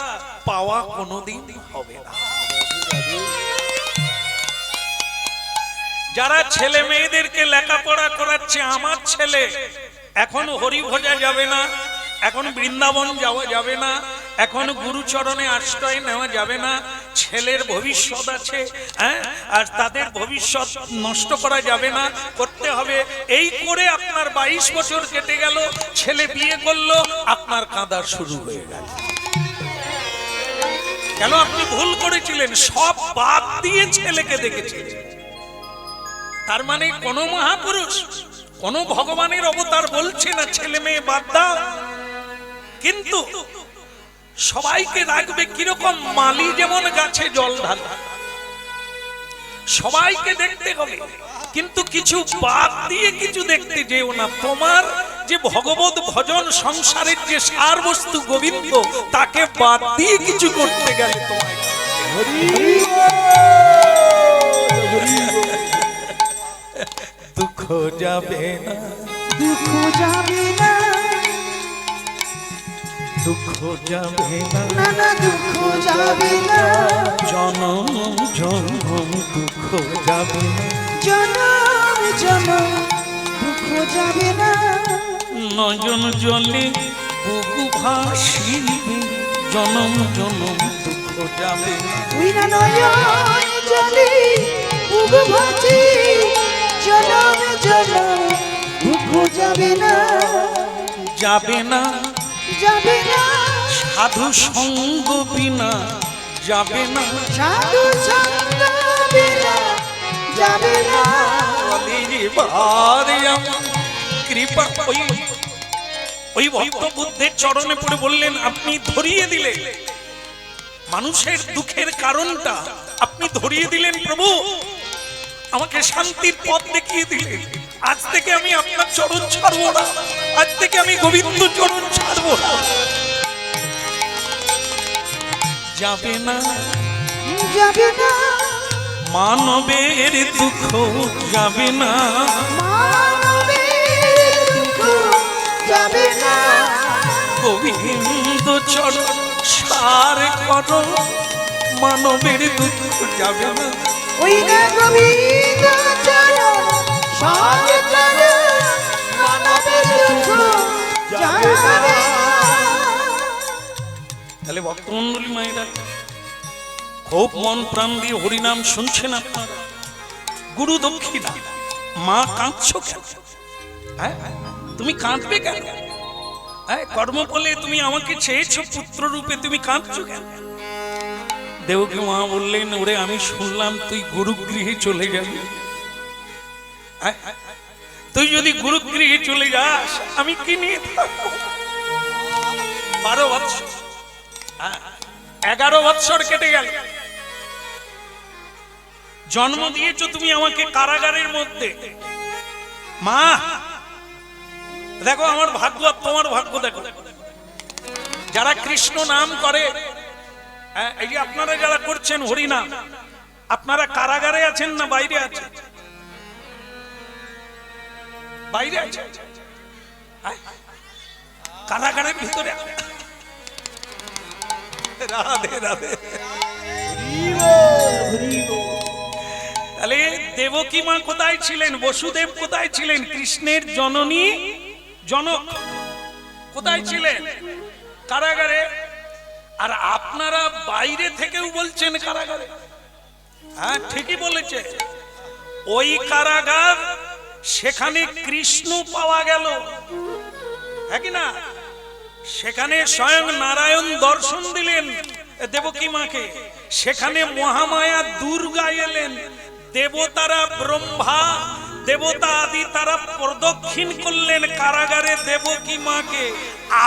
পাওয়া কোনোদিন হবে না। যারা ছেলে মেয়েদেরকে লেখাপড়া করাচ্ছে, আমার ছেলে এখন হরি ভোজা যাবে না, এখন বৃন্দাবন যাওয়া যাবে না, এখন গুরুচরণে আশ্রয় নেওয়া যাবে না, ছেলের ভবিষ্যৎ আছে, হ্যাঁ, আর তাদের ভবিষ্যৎ নষ্ট করা যাবে না, করতে হবে। এই করে আপনার 22 বছর কেটে গেল, ছেলে বিয়ে করলো, আপনার কাঁদা শুরু হয়ে গেল। কেন? আপনি ভুল করেছিলেন, সব বাদ দিয়ে ছেলেকে দেখেছিলেন। তার মানে কোন মহাপুরুষ, কোন ভগবানের অবতার বলছে না ছেলে মেয়ে বাদ দাও, কিন্তু সবাইকে রাখবে কিরকম? মালি যেমন গাছে জল ঢালে, সবাইকে দেখতে হবে, কিন্তু কিছু বাদ দিয়ে কিছু দেখতে যেও না। তোমার যে ভগবত ভজন সংসারের যে সার বস্তু গোবিন্দ, তাকে বাদ দিয়ে কিছু করতে গেলে তোমায় দুঃখ যাবে না, দুঃখ যাবে না, দুঃখ যাবে না, না না দুঃখ যাবে না, জনম জনম দুঃখ যাবে না, জনম জনম দুঃখ যাবে না, নয়ন জলে বুকু ভাসিবে, জনম জনম দুঃখ যাবে না। ওই না নয়ন জলে বুক ভাসি, জনম জনম দুঃখ যাবে না, যাবে না, যাবে না, সাধু সঙ্গ বিনা যাবে না, সাধু সঙ্গ বিনা যাবে না, কৃপা। ওই ভক্ত বুদ্ধের চরণে পড়ে বললেন, আপনি ধরিয়ে দিলেন মানুষের দুঃখের কারণটা, আপনি ধরিয়ে দিলেন প্রভু, আমাকে শান্তির পথ দেখিয়ে দিলেন। আজ থেকে আমি আপনার চরণ ছাড়বো না, আজ থেকে আমি গোবিন্দ চরণ ছাড়বো না। যাবে না, যাবে না, মানবের দুঃখ যাবে না, মানবের দুঃখ যাবে না, গোবিন্দ চরণ সার করো, মানবের দুঃখ যাবে না। ওই না গোবিন্দ চরণ সার করো, মানবের দুঃখ যাবে না। তাহলে ভক্তমন্ডলী মায়েরা খুব মন প্রাণ দিয়ে হরিনাম শুনছেন আপনারা। গুরু দক্ষিণা, মা কাঁদছো কেন? হ্যাঁ, তুমি কাঁদবে কেন? হ্যাঁ, কর্মফলে তুমি আমাকে চেয়েছো পুত্র রূপে, তুমি কাঁদছো কেন? দেবকী মা বললেন, ওরে আমি শুনলাম তুই গুরুগৃহে চলে যাবি, তুই যদি গুরুগৃহে চলে যাস আমি কি নিয়ে থাকবো? 12 বৎসর, 11 বৎসর কেটে গেল, জন্ম দিয়েছো তুমি আমাকে কারাগারের মধ্যে। মা দেখো আমার ভাগ্য আর তোমার ভাগ্য দেখো, যারা কৃষ্ণ নাম করে, এই যে আপনারা যারা করছেন হরি নাম, আপনারা কারাগারে আছেন না বাইরে আছেন? বাইরে আছেন, কারাগারের ভিতরে। রাধে রাধে। তাহলে দেবকী মা কোথায় ছিলেন, বসুদেব কোথায় ছিলেন, কৃষ্ণের জননী জনক কোথায় ছিলেন? কারাগারে। আর আপনারা বাইরে থেকেও বলছেন কারাগারে। হ্যাঁ, ঠিকই বলেছে। ওই কারাগার, সেখানে কৃষ্ণ পাওয়া গেল, হ্যাঁ কি না? সেখানে স্বয়ং নারায়ণ দর্শন দিলেন দেবকী মাকে। সেখানে মহামায়া দুর্গা এলেন। দেবতারা, ব্রহ্মা দেবতা আদি তারা প্রদক্ষিণ করলেন কারাগারে দেবকী মাকে।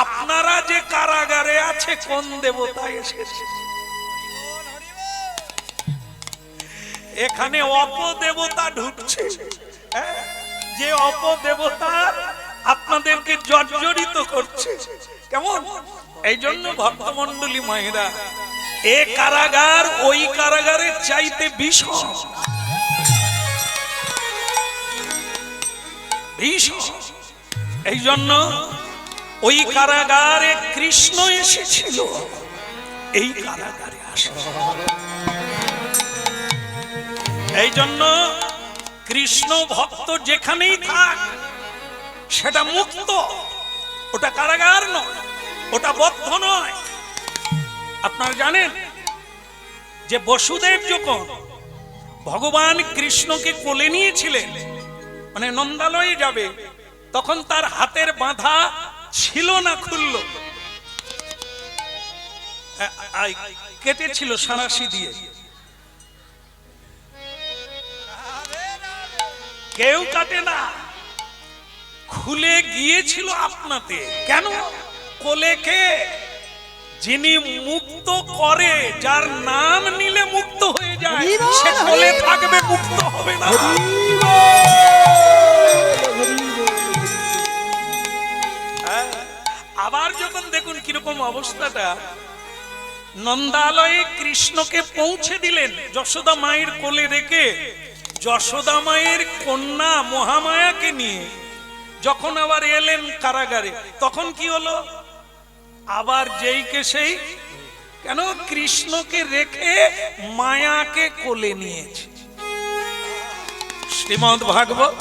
আপনারা যে কারাগারে আছে, কোন দেবতা এসেছে? এখানে অপদেবতা ঢুকছে, যে অপদেবতা আপনাদেরকে জর্জরিত করছে। কেমন? এই জন্য ভক্তমণ্ডলী মায়েরা, এ কারাগার ওই কারাগারের চাইতে ভীষণ ভীষণ। এই জন্য ওই কারাগারে কৃষ্ণ এসেছিল, এই কারাগারে আসে। এই জন্য কৃষ্ণ ভক্ত যেখানেই থাক, সেটা মুক্ত, ওটা কারাগার নয়, ওটা বদ্ধ নয়। আপনারা জানেন যে বসুদেব যখন ভগবান কৃষ্ণকে কোলে নিয়েছিলেন, মানে নন্দালয়ে যাবে, তখন তার হাতের বাঁধা ছিল না, খুলল, কেটেছিল সাঁড়াশি দিয়ে। কেউ কাটে না, খুলে গিয়েছিল আপনাতে। কেন? কোলে কে? যিনি মুক্ত করে, যার নাম নিলে মুক্ত হয়ে যায়, সে কোলে থাকবে, মুক্ত হবে না। আবার যখন দেখুন কিরকম অবস্থাটা, নন্দালয়ে কৃষ্ণকে পৌঁছে দিলেন যশোদা মায়ের কোলে রেখে। যশোদা মায়ের কন্যা মহামায়াকে নিয়ে যখন আবার এলেন কারাগারে, তখন কি হলো? আবার যেই কে সেই। কেন? কৃষ্ণকে রেখে মায়াকে কোলে নিয়েছে। শ্রীমদ্ ভাগবত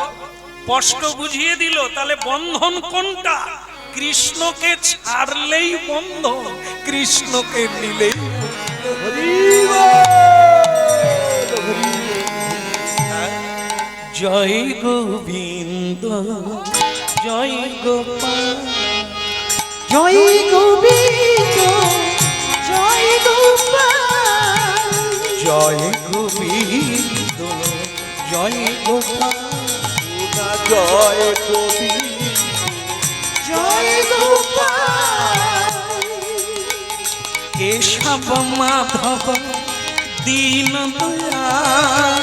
স্পষ্ট বুঝিয়ে দিল, তাহলে বন্ধন কোনটা? কৃষ্ণকে ছাড়লেই বন্ধন, কৃষ্ণকে নিলেই। জয় গোবিন্দ, জয় গোপাল, জয় গোবিন্দ, জয় গোপাল, জয় গোবিন্দ, জয় গোপাল, জয় গোবিন্দ, জয় গোপাল, কেশব মাধব দীন দয়াল,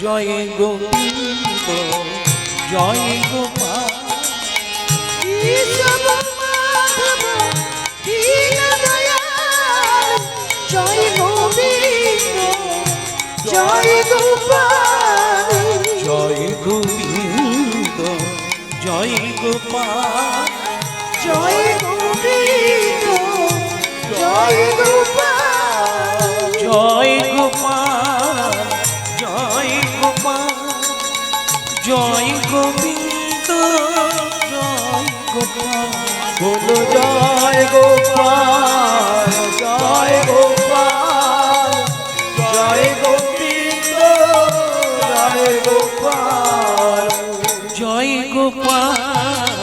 জয় গোবিন্দ, জয় গোপাল, কেশব মাধব দীন দয়াল, জয় গোবিন্দ, জয় গোপাল, জয় গোবিন্দ, জয় গোপাল, জয় গোবিন্দ, জয় গোপাল, জয় গোপাল, জয় গোপাল, জয় গোবিন্দ, জয় গোপাল, বলো জয় গোপাল, জয় গোপাল, জয় গোবিন্দ, জয় গোপাল, জয় গোপাল,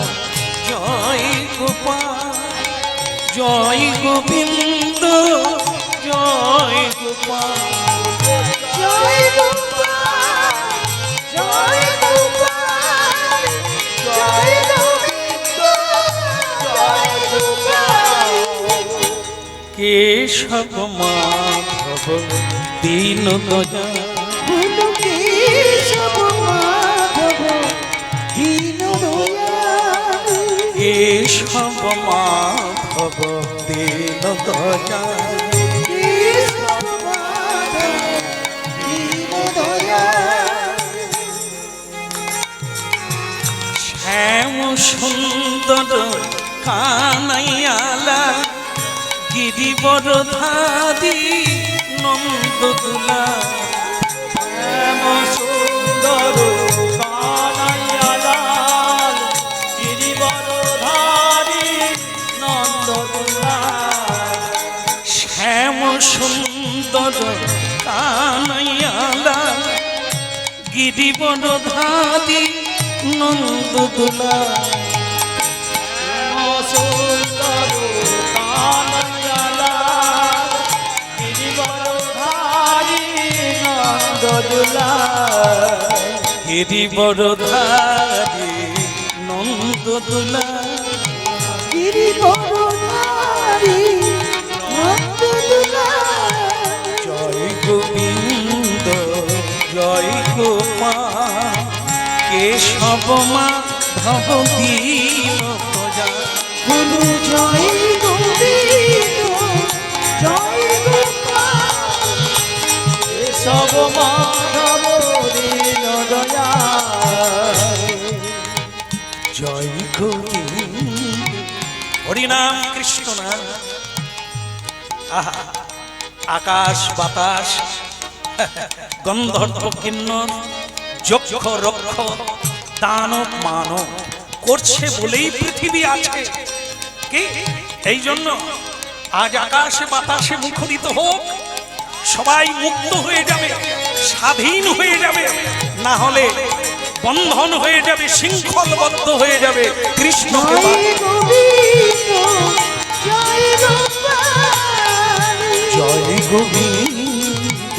জয় গোপাল, জয় গোবিন্দ, জয় গোপাল, জয় গোপাল, জয় গোপাল, জয় গোবিন্দ, জয় গোপাল, কেশব মাধব দীন দয়াল, বলো কেশব মাধব দীন দয়াল, কেশব মাধব দীন দয়াল, কেশব মাধব দীন দয়াল, শ্যাম সুন্দর কানাইয়ালা, গিরিবর ধারি নন্দ দুলা, শ্যাম সুন্দর কানাইয়ালা গিরিবরধারী নন্দদোলা সুন্দর কানাইয়ালা গিরিবরধারী নন্দদোলা গিরিবরধারী নন্দদোলা গিরিবরধারী নন্দদোলা জয় গোবিন্দ জয় গোপাল কেশব মাধব দীন প্রজা গুরু জয় গোবিন্দ জয় গোপাল সব মাধব দীন দয়াল জয় গোবিন্দ হরিনাম কৃষ্ণ নাম আহা আকাশ বাতাস গন্ধর্ব কিন্নর যক্ষ রক্ষ দানব মানব করছে বলেই পৃথিবী আছে কি এই জন্য আজ আকাশে বাতাসে মুখরিত হোক, সবাই মুক্ত হয়ে যাবে, স্বাধীন হয়ে যাবে, না হলে বন্ধন হয়ে যাবে, শৃঙ্খলবদ্ধ হয়ে যাবে। কৃষ্ণকে জয় গোবিন্দ জয় গোপাল জয় গোবিন্দ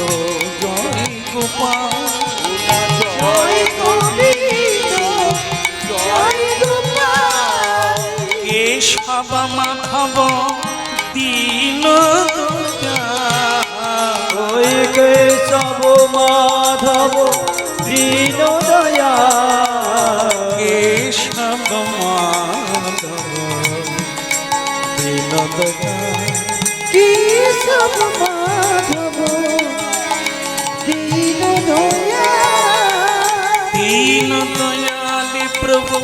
জয় গোপাল জয় গোবিন্দ জয় গোপাল কেশব মাধব দীন দয়াল ওই কেশব মাধব দীন দয়াল কেশব মাধব দীন দয়াল কেশব মাধব দীন দয়াল দীন দয়াল প্রভু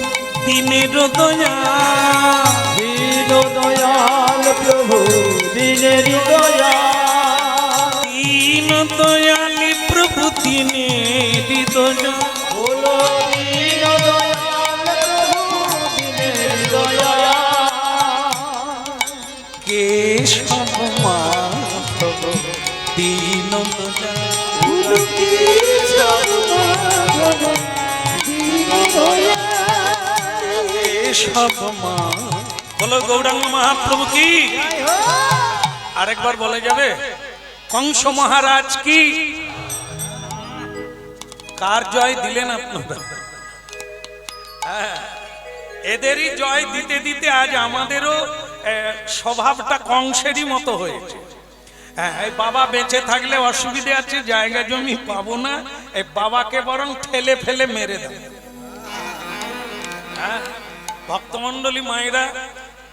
দিনের দয়াল দীন দয়াল প্রভু দিনের দয়াল দীন দয়াল প্রভু দিনের দয়াল বলো দীন দয়াল প্রভু দিনের দয়াল কেশব মাধব দীন দয়াল গুরু কেশব মাধব দীন দয়াল কেশব মা বলো গৌরাঙ্গ মহাপ্রভু কি। আরেকবার বলে যাবে কংস মহারাজ কি। কার জয় দিলেন আপনারা? হ্যাঁ, এদেরই জয় দিতে দিতে আজ আমাদেরও স্বভাবটা কংসেরই মতো হয়েছে। হ্যাঁ, এই বাবা বেঁচে থাকলে অসুবিধে আছে, জায়গা জমি পাবো না, এই বাবাকে বরং ঠেলে ফেলে মেরে দেব। হ্যাঁ, ভক্তমণ্ডলী মায়েরা,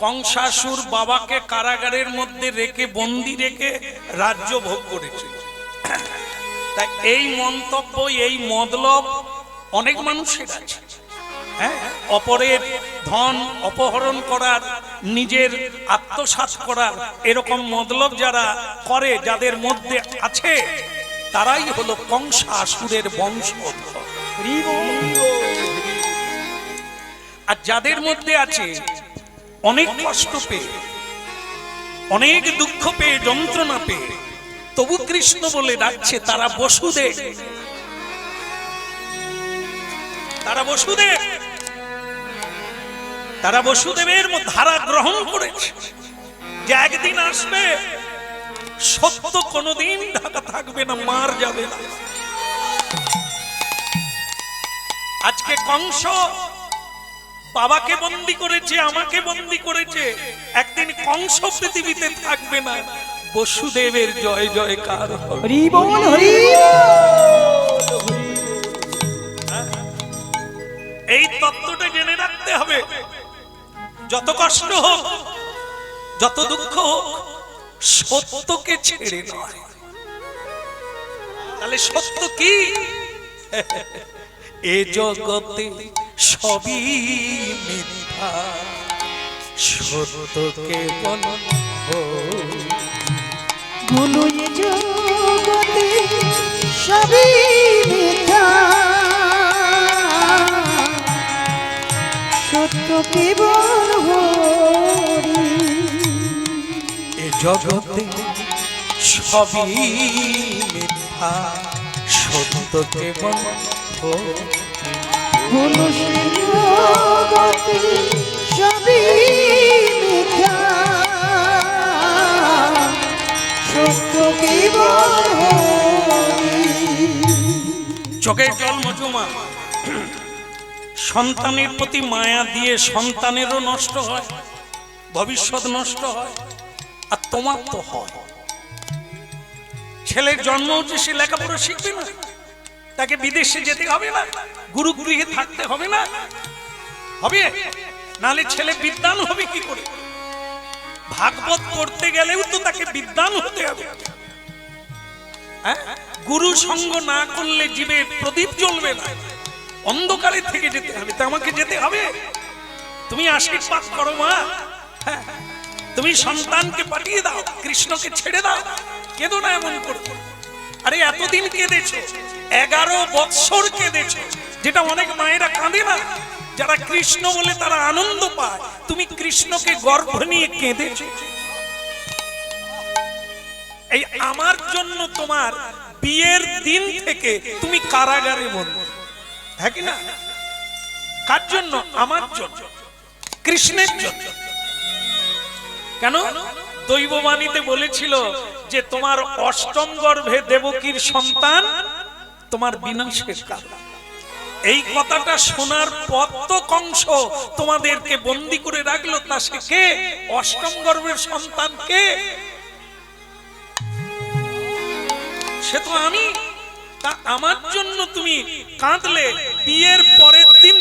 কংসাসুর বাবাকে কারাগারের মধ্যে রেখে বন্দি রেখে রাজ্য ভোগ করেছে। তাই এই মন্তব্য, এই মতলব অনেক মানুষের আছে। হ্যাঁ, অপরের ধন অপহরণ করার, নিজের আত্মসাৎ করার এরকম মতলব যারা করে, যাদের মধ্যে আছে, তারাই হলো কংসাসুরের বংশধর। আর যাদের মধ্যে আছে অনেক কষ্ট পেয়ে, অনেক দুঃখ পেয়ে, যন্ত্রণা পেয়ে, তবু কৃষ্ণ বলে ডাকছে, তারা বসুদেব, তারা বসুদেব, তারা বসুদেবের ধারা গ্রহণ করেছে যে একদিন আসবে সত্য কোনদিন ঢাকা থাকবে না, মার যাবে না। আজকে কংস বাবাকে বন্দী করেছে, আমাকে বন্দী করেছে, একদিন কংস পৃথিবীতে থাকবে না, বসুদেবের জয় জয়কার হবে। হরি বল হরি এই তত্ত্বটা জেনে রাখতে হবে। যত কষ্ট হোক, যত দুঃখ হোক, সত্যকে ছেড়ে নয়। তাহলে সত্য কি? এ জগতে সবই মিথ্যা, সত্যকে বল গুরু জগতে সবই মিথ্যা, সত্য কেবল হরি। এ জগতে সবই মিথ্যা, সত্য কেবল হরি। মনুষ্যের জগতে সবই মিথ্যা, সত্য কেবল হরি। চোখের জল মজুমা, সন্তানের প্রতি মায়া দিয়ে সন্তানেরও নষ্ট হয়, ভবিষ্যৎ নষ্ট হয়, আর তোমার তো হয়। ছেলের জন্ম হচ্ছে, সে লেখাপড়া শিখবে না, তাকে বিদেশে যেতে হবে না, গুরুগৃহে থাকতে হবে না, হবে নালে ছেলে বিদ্বান হবে কি করে? ভাগবত পড়তে গেলেও তো তাকে বিদ্বান হতে হবে। গুরু সঙ্গ না করলে জীবে প্রদীপ জ্বলবে না, অন্ধকারে থেকে যেতে হবে। তা আমাকে যেতে হবে। তুমি আশীর্বাদ করো মা, তুমি সন্তানকে পাঠিয়ে দাও, কৃষ্ণকে ছেড়ে দাও, কেঁদো না এমন করে। আরে এতদিন কেঁদেছো, 11 বৎসর কেঁদেছো, যেটা অনেক মায়েরা কাঁদে না, যারা কৃষ্ণ বলে তারা আনন্দ পায়। তুমি কৃষ্ণকে গর্ভ নিয়ে কেঁদেছো। এই আমার জন্য তোমার বিয়ের দিন থেকে তুমি কারাগারে বন্দী, হ্যাঁ কি না? কার জন্য? আমার জন্য, কৃষ্ণের জন্য। কেন? দৈববাণীতে বলেছিল যে তোমার অষ্টম গর্ভে দেবকীর সন্তান তোমার বিনাশের কারণ। এই কথাটা শোনার পর তো কংস তোমাদেরকে বন্দী করে রাখলো। তা সে কে? অষ্টম গর্ভের সন্তান কে? সে তো আমি। তা আমার জন্য তুমি কাঁদলে। বিয়ের পরের দিন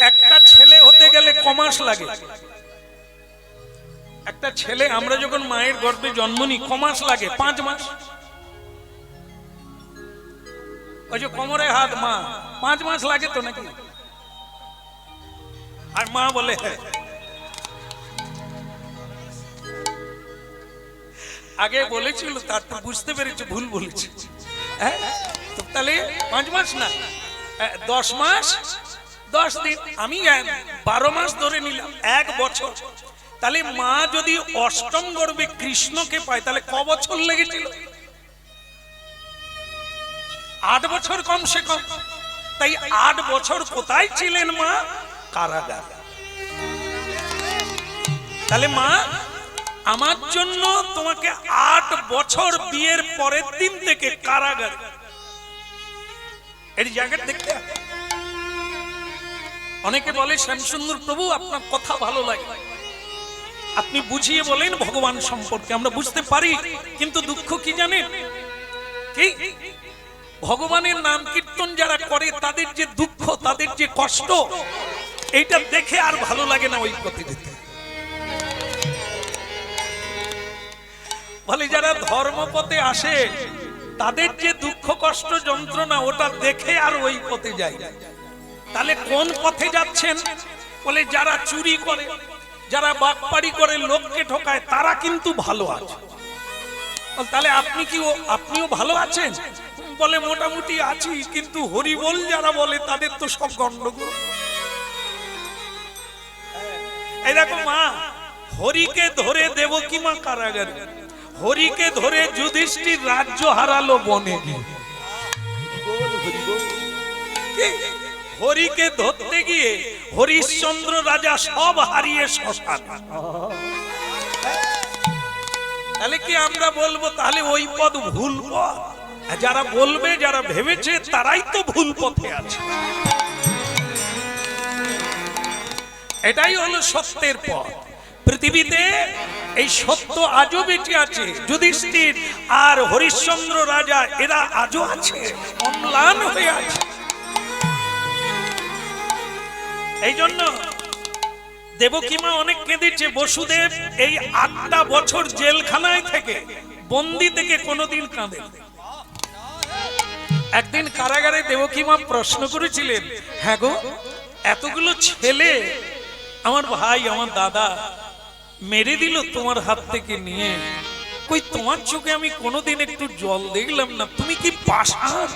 একটা ছেলে হতে গেলে ক মাস লাগে? একটা ছেলে আমরা যখন মায়ের গর্ভে জন্ম নিই ক মাস লাগে? 5 মাস। ওই যে কোমরে হাত, মা 5 মাস লাগে তো নাকি? আর মা বলে হ্যাঁ। আগে বলেছিল, তারপর বুঝতে পেরেছে ভুল বলেছে। হ্যাঁ, তো তাহলে 5 মাস না, 10 মাস 10 দিন, আমি 12 মাস ধরে নিলাম, 1 বছর। তাহলে মা যদি অষ্টম গর্ভে কৃষ্ণকে পায় তাহলে ক বছর লেগেছিল? 8 বছর কমসে কম। তাই 8 বছর কোথায় ছিলেন মা? কারাগার। তাহলে মা আমার জন্য তোমাকে 8 বছর বিয়ের পরের দিন থেকে কারাগার। এর জায়গাটা দেখতে হবে। অনেকে বলে শ্যামসুন্দর প্রভু আপনার কথা ভালো লাগে, আপনি বুঝিয়ে বলেন ভগবান সম্পর্কে, আমরা বুঝতে পারি। কিন্তু দুঃখ কি জানেন? কি ভগবানের নাম কীর্তন যারা করে তাদের যে দুঃখ, তাদের যে কষ্ট, এইটা দেখে আর ভালো লাগে না ওই পথে যেতে। বলে যারা ধর্মপথে আসে তাদের যে দুঃখ কষ্ট যন্ত্রণা, ওটা দেখে আর ওই পথে যায় না। তাহলে কোন পথে যাচ্ছেন? বলে যারা চুরি করে, যারা বাটপাড়ি করে, লোককে ঠকায়, তারা কিন্তু ভালো আছে। তাহলে আপনিও ভালো আছেন? বলে মোটামুটি আছি, কিন্তু হরিবল যারা বলে তাদের তো সব গন্ডগোল। এই দেখো মা, হরিকে ধরে দেবকী মা কারাগারে, হরিকে ধরে যুধিষ্ঠির রাজ্য হারালো বনে গিয়ে। হরিকে ধরতে গিয়ে হরিশ্চন্দ্র রাজা সব হারিয়ে শ্মশান। তাহলে কি আমরা বলবো তাহলে ওই পথ ভুল পথ? যারা বলবে, যারা ভেবেছে, তারাই তো ভুল পথে আছে। এটাই হলো সত্যের পথ। পৃথিবীতে এই সত্য আজও বেঁচে আছে। যুধিষ্ঠির আর হরিশ্চন্দ্র রাজা এরা আজও আছে, অম্লান হয়ে আছে। এই জন্য দেবকী মা অনেক কেঁদেছে। বসুদেব এই 8টা বছর জেলখানায় থেকে, বন্দি থেকে কোনোদিন কাঁদে। একদিন কারাগারে দেবকী মা প্রশ্ন করেছিলেন, হ্যাঁ গো, এতগুলো ছেলে আমার ভাই আমার দাদা মেরে দিল তোমার হাত থেকে নিয়ে, কই তোমার চোখে আমি কোনোদিন একটু জল দেখলাম না, তুমি কি পাষাণ?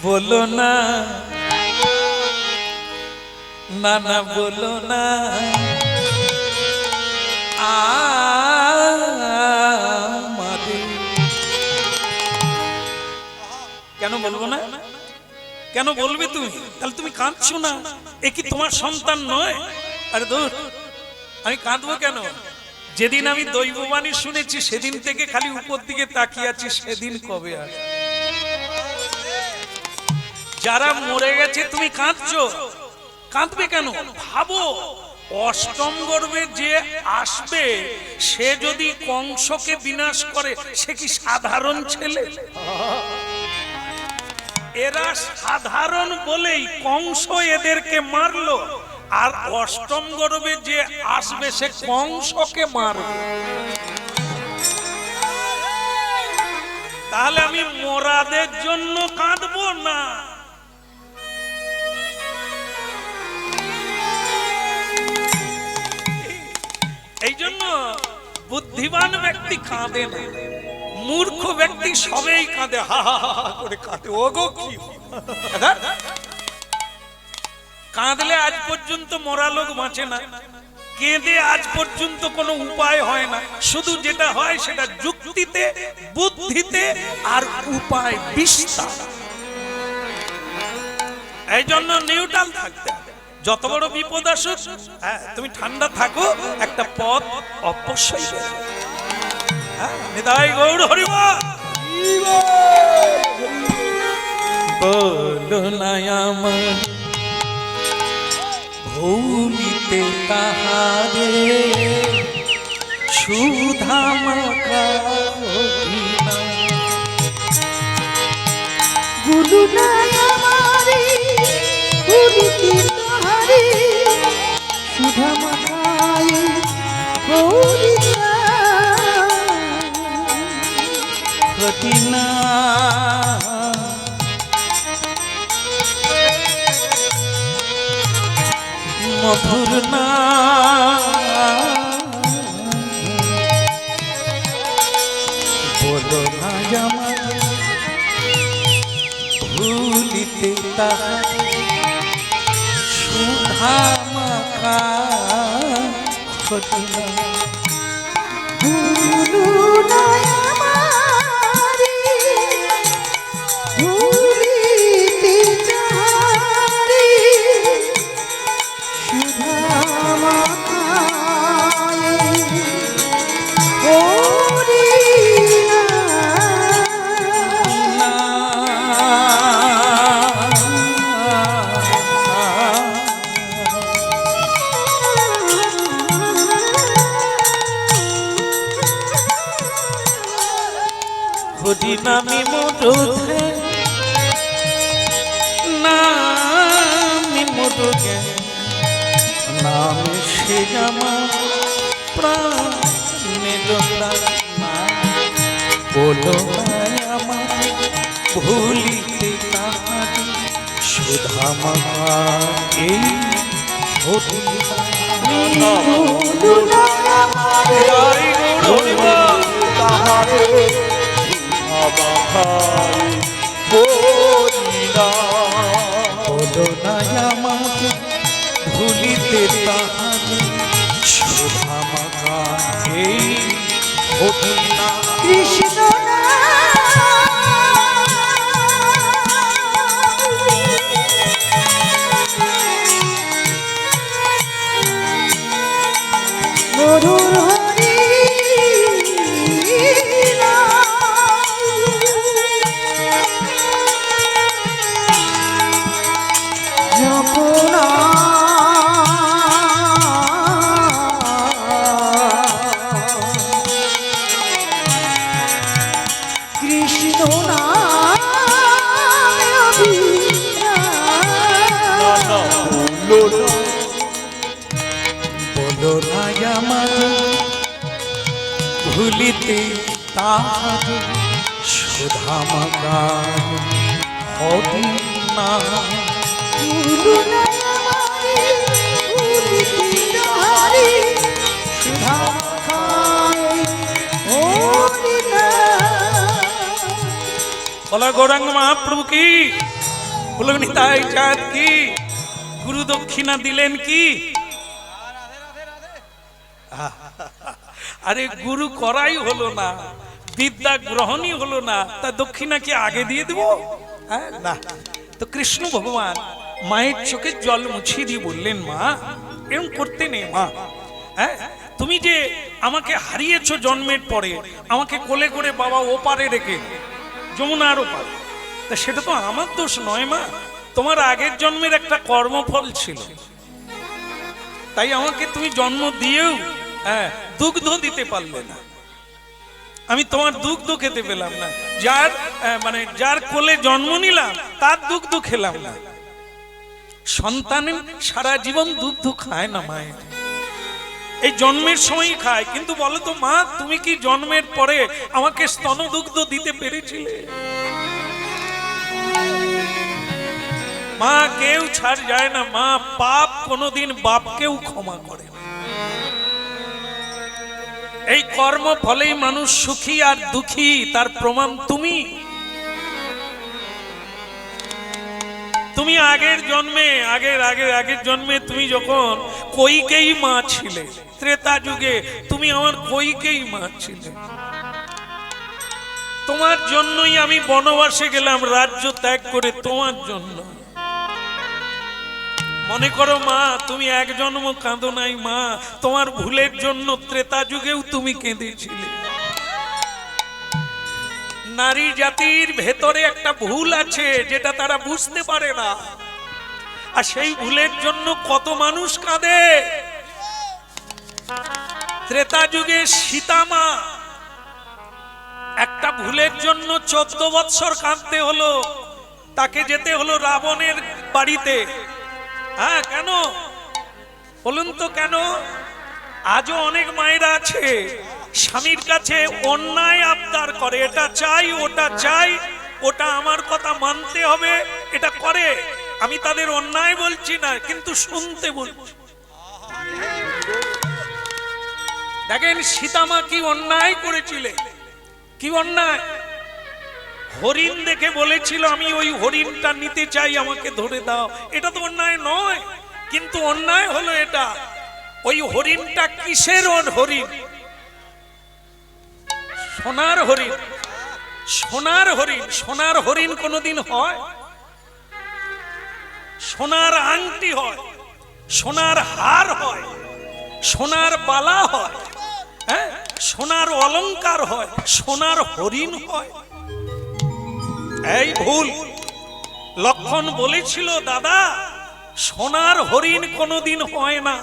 বলো না, না না বলো না, কেন বলবো না? কেন বলবে তুমি? তাহলে তুমি কাঁদছো না, এ কি তোমার সন্তান নয়? আরে দূর, আমি কাঁদবো কেন? যেদিন আমি দৈববাণী শুনেছি সেদিন থেকে খালি উপর দিকে তাকিয়ে আছি, সেদিন কবে আসবে? যারা মরে গেছে তুমি কাঁদছো, কাঁদবে কেন? ভাবো, অষ্টম গর্ভে যে আসবে সে যদি কংসকে বিনাশ করে, সে কি সাধারণ ছেলে? এরা সাধারণ বলেই কংস এদেরকে মারলো, আর অষ্টম গর্ভে যে আসবে সে কংসকে মারবে। তাহলে আমি মোরাদের জন্য কাঁদবো না? এই জন্য বুদ্ধিমান ব্যক্তি কাঁদে না, মূর্খ ব্যক্তি সবেই কাঁদে, হা হা হা করে কাঁদে। ওগো কি কাঁদলে আজ পর্যন্ত মরা লোক বাঁচে না, কেঁদে আজ পর্যন্ত কোনো উপায় হয় না। শুধু যেটা হয় সেটা যুক্তিতে, বুদ্ধিতে আর উপায় বিস্তার। এই জন্য নিউট্রাল থাকতে হবে। যত বড় বিপদ আসুক, তুমি ঠান্ডা থাকো, একটা পথ অবশ্যই বের হবে। নিতাই গৌর হরিবল। বলো না আমার ভূমিতে তাহারে সুধা মাখা হরিনা। গুরু নাই আমারে ভূমিতে তাহারে সুধা মাখায় হরিনা। হরিনা মধুর না বলো না আমার ভুলিতে তাহার সুধা মাখা হরিনা। গুরু নাই আমারে ভূমিতে তাহারে সুধা মাখায় হরিনা। হরিনামি মধুধে নামি মধুকে নামে সে জামা প্রাণে জোড়া না। বলো আমার ভুলিতে তাহারি সুধা মাখা এই হরিনা। গুরু নাই আমারে তাহারে সুধামাখায় হরিনা। বলো না আমার ভুলিতে তাহারি সুধা মাখা এই হরিনা। কৃষ্ণ মধুর হরি যপনা কৃষ্ণ বলো না আমার ভুলিতে তাহারি সুধা মাখা হরিনা। গুরু নাই আমারে ভূমিতে তাহারে সুধা মাখায় হরিনা। বলা গৌরাঙ্গ মহাপ্রভু কি, বলো নিতাই চাঁদ কি, গুরু দক্ষিণা দিলেন কি? আরে গুরু করাই হলো না, বিদ্যা গ্রহণই হলো না, তা দক্ষিণা কি আগে দিয়ে দেব? হ্যাঁ না। তো কৃষ্ণ ভগবান মায়ের চোখের জল মুছিয়ে দিয়ে বললেন, মা এরকম করতে নেই মা। হ্যাঁ, তুমি যে আমাকে হারিয়েছো জন্মের পরে, আমাকে কোলে করে বাবা ওপারে রেখে যমুনার ওপারে, তা সেটা তো আমার দোষ নয় মা, তোমার আগের জন্মের একটা কর্মফল ছিল, তাই আমাকে তুমি জন্ম দিয়েও দুগ্ধ দিতে পারলে না, আমি তোমার দুগ্ধ খেতে পেলাম না, যার মানে যার কোলে জন্ম নিলাম তার দুগ্ধ খেলাম না। সন্তান সারা জীবন দুগ্ধ খায় না মায়ের, এই জন্মের সময় খায়। কিন্তু বলো তো মা, তুমি কি জন্মের পরে আমাকে স্তন দুগ্ধ দিতে পেরেছিলে? মা কেউ ছাড় যায় না মা, পাপ কোনোদিন বাপকেও ক্ষমা করে না। এই কর্ম ফলেই মানুষ সুখী আর দুঃখী, তার প্রমাণ তুমি। তুমি আগের জন্মে আগের জন্মে তুমি যখন কইকেই মা ছিলে, ত্রেতা যুগে তুমি আমার কইকেই মা ছিলে, তোমার জন্যই আমি বনবাসে গেলাম রাজ্য ত্যাগ করে, তোমার জন্য। মনে করো মা, তুমি এক জন্ম কাঁদো নাই মা, তোমার ভুলের জন্য ত্রেতা যুগেও তুমি কেঁদেছিলে। নারী জাতির ভেতরে একটা ভুল আছে যেটা তারা বুঝতে পারে না, আর সেই ভুলের জন্য কত মানুষ কাঁদে। ত্রেতা যুগে সীতা মা একটা ভুলের জন্য 14 বৎসর কাঁদতে হলো, তাকে যেতে হলো রাবণের বাড়িতে। হ্যাঁ, কেন বলুন তো কেন? আজও অনেক মায়েরা আছে স্বামীর কাছে অন্যায় আবদার করে, এটা চাই ওটা চাই, ওটা আমার কথা মানতে হবে, এটা করে। আমি তাদের অন্যায় বলছি না, কিন্তু শুনতে বলছি। দেখেন সীতামা কি অন্যায় করেছিলেন, কি অন্যায়? হরিণ দেখে বলেছিল আমি ওই হরিণটা নিতে চাই, আমাকে ধরে দাও। এটা তো অন্যায় নয়, কিন্তু অন্যায় হলো এটা। ওই হরিণটা কিসের হরিণ? সোনার হরিণ। সোনার হরিণ, সোনার হরিণ কোনোদিন হয়? সোনার আংটি হয়, সোনার হার হয়, সোনার বালা হয়, হ্যাঁ, সোনার অলংকার হয়, সোনার হরিণ হয়? এই ভুল। লক্ষণ বলেছিল, দাদা সোনার হরিণ কোনোদিন হয় না,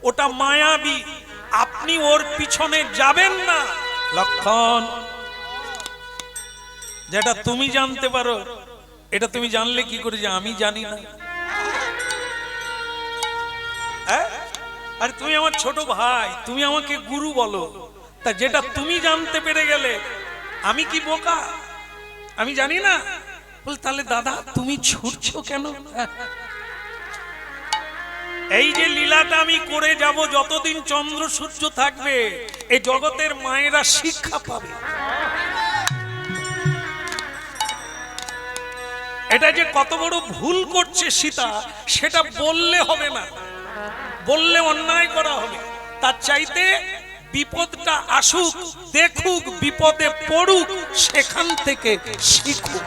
ওটা মায়াবী, আপনি ওর পিছনে যাবেন না। লক্ষণ, যেটা তুমি জানতে পারো এটা তুমি জানলে কি করে যে আমি জানি না? আরে তুমি আমার ছোট ভাই, তুমি আমাকে গুরু বলো, তা যেটা তুমি জানতে পেরে গেলে আমি কি বোকা? আমি জানি না? বল তাহলে দাদা তুমি ছুটছো কেন? এই যে লীলাটা আমি করে যাব যতদিন চন্দ্র সূর্য থাকবে, এই জগতের মায়েরা শিক্ষা পাবে। এটা যে কত বড় ভুল করছে সীতা, সেটা বললে হবে না, বললে অন্যায় করা হবে। তার চাইতে বিপদটা আসুক, দেখুক, বিপদে পড়ুক, সেখান থেকে শিখুক।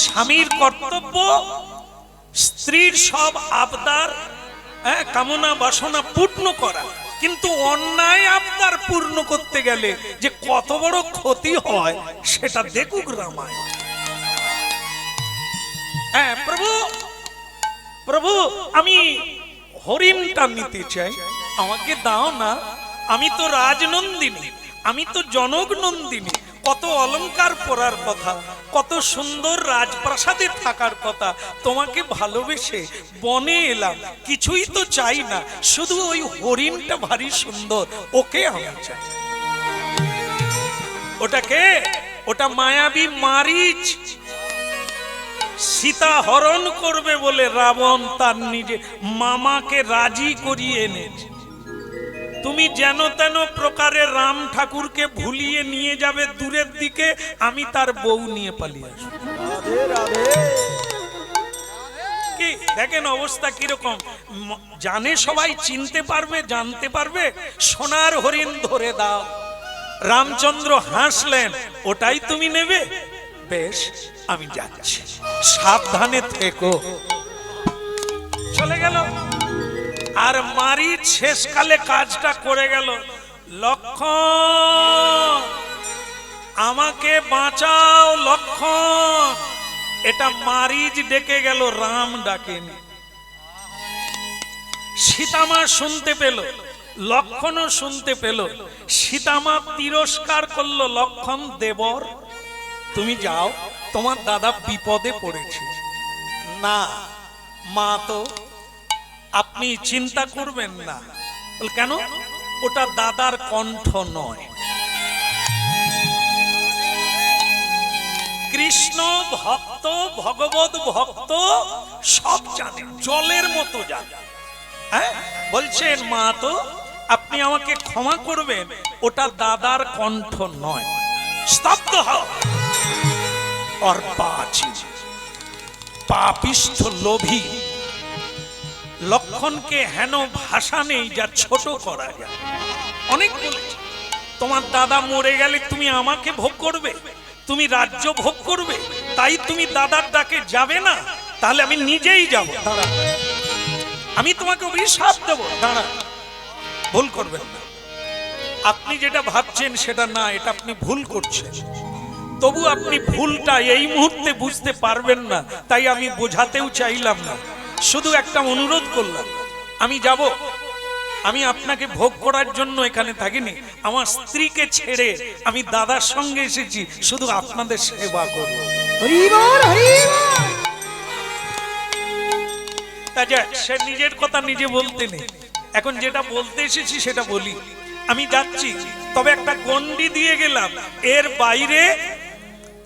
স্বামীর কর্তব্য স্ত্রীর সব আবদার, কামনা বাসনা পূর্ণ করা, কিন্তু অন্যায় আবদার পূর্ণ করতে গেলে যে কত বড় ক্ষতি হয় সেটা দেখুক রামায়ণ। হ্যাঁ প্রভু, প্রভু আমি হরিণটা নিতে চাই, আমাকে দাও না। আমি তো রাজনন্দিনী, আমি তো জনক নন্দিনী, কত অলংকার পরার কথা, কত সুন্দর রাজপ্রাসাদে থাকার কথা, তোমাকে ভালোবেসে বনে এলাম, কিছুই তো চাই না, শুধু ওই হরিণটা ভারী সুন্দর, ওকে আমি চাই। ওটাকে, ওটা মায়াবী মারীচ। সীতা হরণ করবে বলে রাবণ তার নিজে মামাকে রাজি করিয়ে এনেছে। তুমি যেন তেন প্রকারে রাম ঠাকুরকে ভুলিয়ে নিয়ে যাবে দূরের দিকে, আমি তার বউ নিয়ে পালিয়ে আসবো। কি দেখেন অবস্থা কিরকম? জানে সবাই, চিনতে পারবে, জানতে পারবে। সোনার হরিণ ধরে দাও, রামচন্দ্র হাসলেন, ওটাই তুমি নেবে? বেশ, আমি যাচ্ছি, সাবধানে থেকো। চলে গেল। আর মারিচ শেষকালে কাজটা করে গেল, লক্ষণ আমাকে বাঁচাও লক্ষণ। এটা মারিচ ডেকে গেল, রাম ডাকেনি। সীতামা শুনতে পেল, লক্ষণও শুনতে পেল। সীতামা তিরস্কার করলো, লক্ষণ দেবর তুমি যাও, তোমার দাদা বিপদে পড়েছে। না মা, তো আপনি চিন্তা করবেন না। কেন? ওটা দাদার কণ্ঠ নয়। কৃষ্ণ ভক্ত, ভগবত ভক্ত সব জানেন, জলের মতো জানেন। হ্যাঁ, বলছেন মা, তো আপনি আমাকে ক্ষমা করবেন, ওটা দাদার কণ্ঠ নয়। স্তব্ধ হও। অর্পাচী পাপিষ্ঠ লোভী লক্ষণকে হেন ভাষা নেই যা ছোট করা যায়। অনেক বলেছে, তোমার দাদা মরে গেলে তুমি আমাকে ভোগ করবে, তুমি রাজ্য ভোগ করবে, তাই তুমি দাদার ডাকে যাবে না? তাহলে আমি নিজেই যাব। দাঁড়া, আমি তোমাকে অভিশাপ দেব। দাঁড়া, ভুল করবেন না। আপনি যেটা ভাবছেন সেটা না, এটা আপনি ভুল করছেন। তবু আপনি ভুলটা এই মুহূর্তে বুঝতে পারবেন না, তাই আমি বোঝাতেও চাইলাম না, শুধু একটা অনুরোধ করলাম। আমি যাব, আমি আপনাকে ভোগ করার জন্য এখানে থাকিনি। আমার স্ত্রীকে ছেড়ে আমি দাদার সঙ্গে এসেছি শুধু আপনাদের সেবা করব। হরি বল, হরি বল। তা যাক, সে নিজের কথা নিজে বলতে নেই। এখন যেটা বলতে এসেছি সেটা বলি। আমি যাচ্ছি, তবে একটা গন্ডি দিয়ে গেলাম, এর বাইরে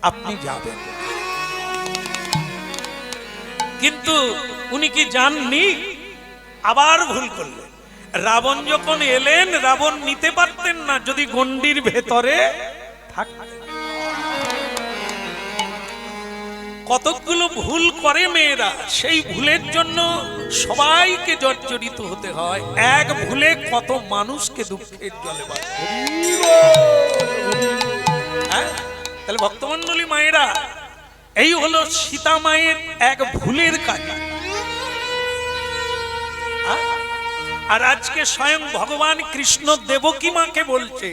আপনি যাবেন। কিন্তু উনি কি জাননি? আবার ভুল করলেন। রাবণ যখন এলেন, রাবণ নিতে পারতেন না যদি গন্ডির ভেতরে থাকতেন। কতগুলো ভুল করে মেয়েরা, সেই ভুলের জন্য সবাইকে জর্জরিত হতে হয়। এক ভুলে কত মানুষকে দুঃখের জলে ভাসে। হ্যাঁ, তাহলে ভক্তমণ্ডলী মায়েরা, এই হলো সীতা মায়ের এক ভুলের কাজ। আর আজকে স্বয়ং ভগবান কৃষ্ণ দেবকী মাকে বলছে,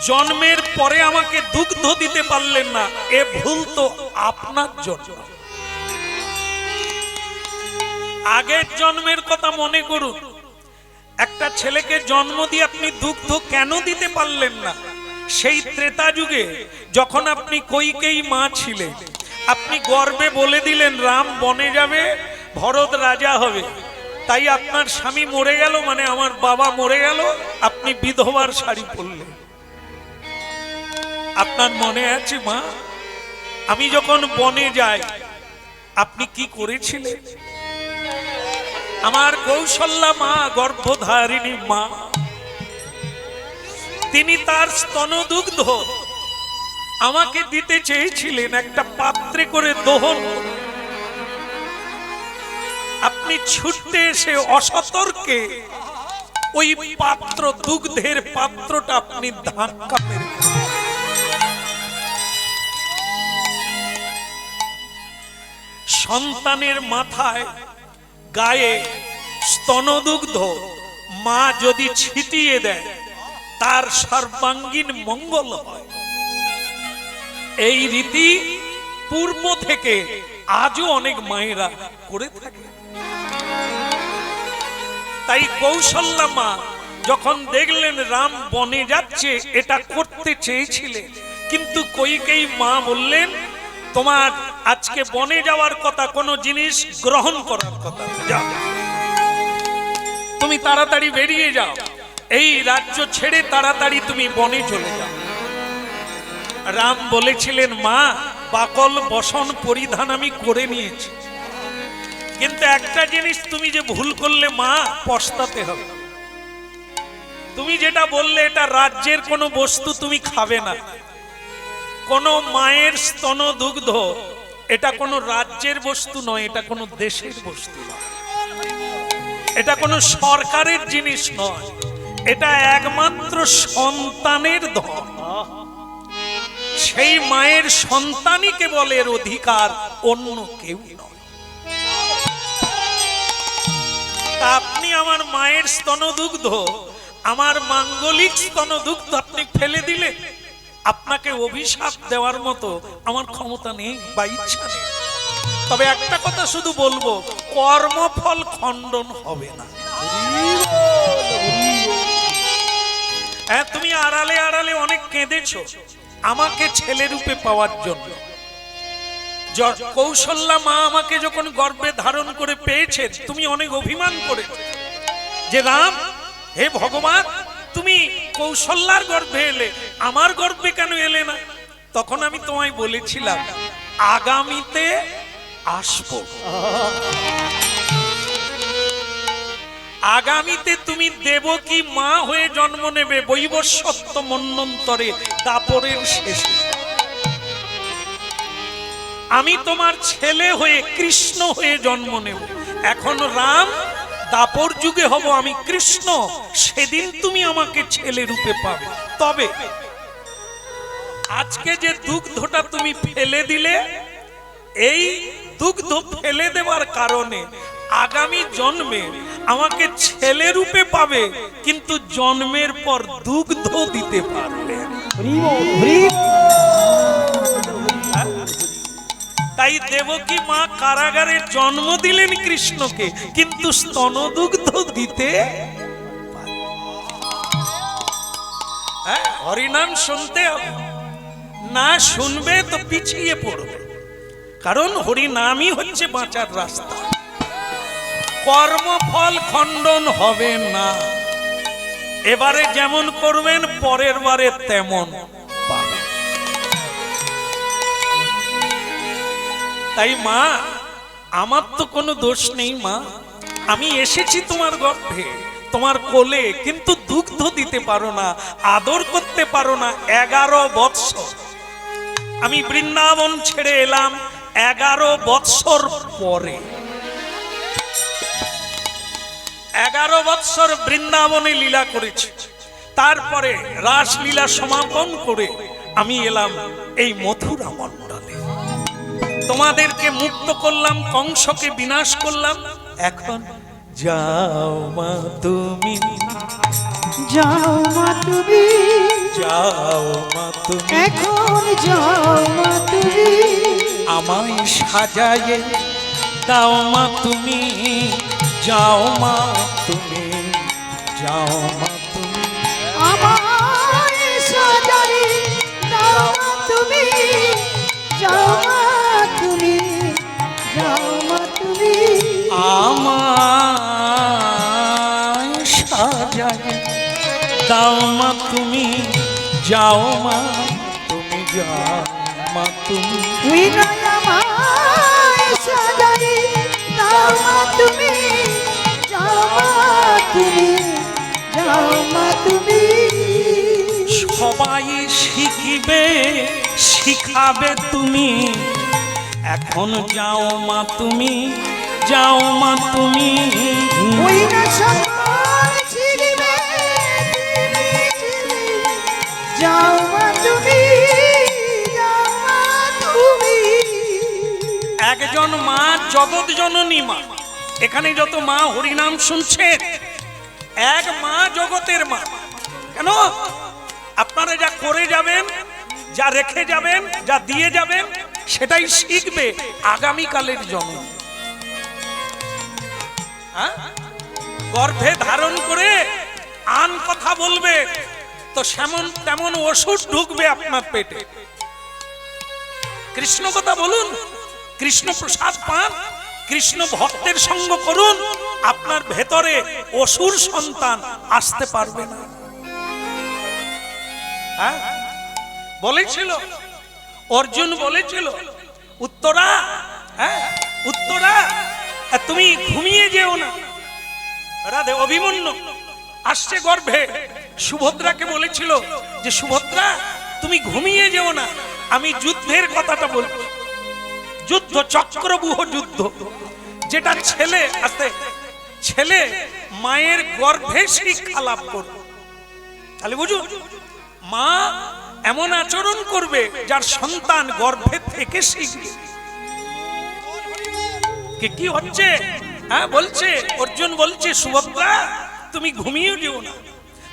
জন্মের পরে আমাকে দুগ্ধ দিতে পারলেন না, এ ভুল তো আপনার জন্য। আগের জন্মের কথা মনে করুন। একটা ছেলেকে জন্ম দিয়ে আপনি দুগ্ধ কেন দিতে পারলেন না? সেই ত্রেতা যুগে যখন আপনি কৈকেয়ী মা ছিলেন, আপনি গর্বে বলে দিলেন রাম বনে যাবে, ভরত রাজা হবে। তাই আপনার স্বামী মরে গেল, মানে আমার বাবা মরে গেল, আপনি বিধবার শাড়ি পরলেন। আপনার মনে আছে মা, আমি যখন বনে যাই আপনি কি করেছিলেন? আমার কৌশল্যা মা, গর্ভধারিণী মা, তিনি তার স্তনদুগ্ধ আমাকে দিতে চেয়েছিলেন একটা পাত্রে করে দোহন। আপনি ছুটতে এসে অসতর্কে ওই পাত্র, দুগ্ধের পাত্রটা আপনি ধাক্কা মেরে। সন্তানের মাথায় গায়ে স্তনদুগ্ধ মা যদি ছিটিয়ে দেয়, তার সর্বাঙ্গীন মঙ্গল হয়। এই রীতি পূর্ব থেকে আজও অনেক মায়েরা করে থাকে। তাই কৌশল্যা মা যখন দেখলেন রাম বনে যাচ্ছে, এটা করতে চেয়েছিলেন, কিন্তু কৈকেয়ী মা বললেন, তোমার আজকে বনে যাওয়ার কথা, কোনো জিনিস গ্রহণ করার কথা, যাও তুমি তাড়াতাড়ি বেরিয়ে যাও, এই রাজ্য ছেড়ে তাড়াতাড়ি তুমি বনে চলে যাও। রাম বলেছিলেন, মা বাকল বসন পরিধান আমি করে নিয়েছি, কিন্তু একটা জিনিস তুমি যে ভুল করলে মা, পস্তাতে হবে। তুমি যেটা বললে এটা রাজ্যের কোনো বস্তু তুমি খাবে না। কোন মায়ের স্তন দুগ্ধ এটা কোনো রাজ্যের বস্তু নয়, এটা কোনো দেশের বস্তু নয়, এটা কোনো সরকারের জিনিস নয়, এটা একমাত্র সন্তানের ধন। সেই মায়ের সন্তানই কেবলের অধিকার, অন্য কেউ নয়। তা আপনি আমার মায়ের স্তনদুগ্ধ, আমার মাঙ্গলিক স্তনদুগ্ধ আপনি ফেলে দিলে, আপনাকে অভিশাপ দেওয়ার মতো আমার ক্ষমতা নেই বা ইচ্ছা নেই। তবে একটা কথা শুধু বলবো, কর্মফল খণ্ডন হবে না। হ্যাঁ, তুমি আড়ালে আড়ালে অনেক কেঁদেছো আমাকে ছেলে রূপে পাওয়ার জন্য। কৌশল্যা মা আমাকে যখন গর্ভে ধারণ করে পেয়েছে, তুমি অনেক অভিমান করেছো যে রাম, হে ভগবান, তুমি কৌশল্যার গর্ভে এলে, আমার গর্ভে কেন এলে না? তখন আমি তোমায় বলেছিলাম আগামীতে আসবো, আগামীতে তুমি দেবকী মা হয়ে জন্ম নেবে বৈবস্বত্ব মন্বন্তরে, দাপরের শেষে। আমি তোমার ছেলে হয়ে কৃষ্ণ হয়ে জন্ম নেব। এখন রাম, দাপর যুগে হব আমি কৃষ্ণ, সেদিন তুমি আমাকে ছেলে রূপে পাবে। তবে আজকে যে দুগ্ধটা তুমি ফেলে দিলে, এই দুগ্ধ ফেলে দেওয়ার কারণে আগামী জন্মে আমাকে ছেলে রূপে পাবে, কিন্তু জন্মের পর দুগ্ধ দিতে পারবে। তাই দেবকী মা কারাগারে জন্ম দিলেন কৃষ্ণকে, কিন্তু স্তনদুগ্ধ দিতে হরিনাম শুনতে হবে। না শুনবে তো পিছিয়ে পড়বে, কারণ হরিনামই হচ্ছে বাঁচার রাস্তা। কর্মফল খণ্ডন হবে না। এবারে যেমন করবেন, পরের বারে তেমন পাবেন। তাই মা, আমার তো কোনো দোষ নেই মা, আমি এসেছি তোমার গর্ভে, তোমার কোলে, কিন্তু দুগ্ধ দিতে পারো না, আদর করতে পারো না। 11 বৎসর আমি বৃন্দাবন ছেড়ে এলাম, 11 বৎসর পরে। 11 বৎসর বৃন্দাবনে লীলা করেছি, তারপরে রাসলীলা সমাপন করে আমি এলাম এই মথুরা মণ্ডলে। তোমাদেরকে মুক্ত করলাম, কংসকে বিনাশ করলাম। এখন যাও মা তুমি, যাও মা তুমি, যাও মা তুমি, এখন যাও মা তুমি, আমায় সাজায়ে দাও মা তুমি, যাও মা তুমি, যাও মা তুমি, আমায় সাজায়ে দাও মা তুমি, যাও মা তুমি, যাও মা তুমি, আমায় সাজায়ে দাও মা তুমি, যাও মা তুমি, যাও মা তুমি, তুই নয় আমায় সাজায়ে দাও মা তুমি, যাও মা তুমি, যাও মা তুমি। সবাই শিখিবে, শিখাবে তুমি, এখন যাও মা তুমি, যাও মা তুমি, ওই না সকল ছিলিবে, যাও মা তুমি, যাও মা তুমি। একজন মা জগৎ জননী মা। এখানে যত মা হরিনাম শুনছে, এক মা জগতের মা। কেন? আপনারা যা করে যাবেন, যা রেখে যাবেন, যা দিয়ে যাবেন, সেটাই শিখবে আগামীকালের জন্ম। গর্ভে ধারণ করে আন কথা বলবে তো সেমন তেমন ওষুধ ঢুকবে আপনার পেটে। কৃষ্ণ কথা বলুন, কৃষ্ণ প্রসাদ পান, কৃষ্ণ ভক্তের সঙ্গ করুন, আপনার ভেতরে অসুর সন্তান আসতে পারবে না। বলেছিল অর্জুন, বলেছিল উত্তরা, উত্তরা তুমি ঘুমিয়ে যেও না। রাধে, অভিমন্যু আসছে গর্ভে, সুভদ্রাকে বলেছিল যে সুভদ্রা তুমি ঘুমিয়ে যেও না, আমি যুদ্ধের কথাটা বলছি। যুদ্ধ, চক্রব্যূহ যুদ্ধ, যেটা ছেলে মায়ের গর্ভে শিক্ষা লাভ করবে। তাহলে বুঝুন, মা এমন আচরণ করবে যার সন্তান গর্ভে থেকে শিখবে। কি হচ্ছে? হ্যাঁ বলছে, অর্জুন বলছে সুভদ্রা তুমি ঘুমিয়ে যেও না,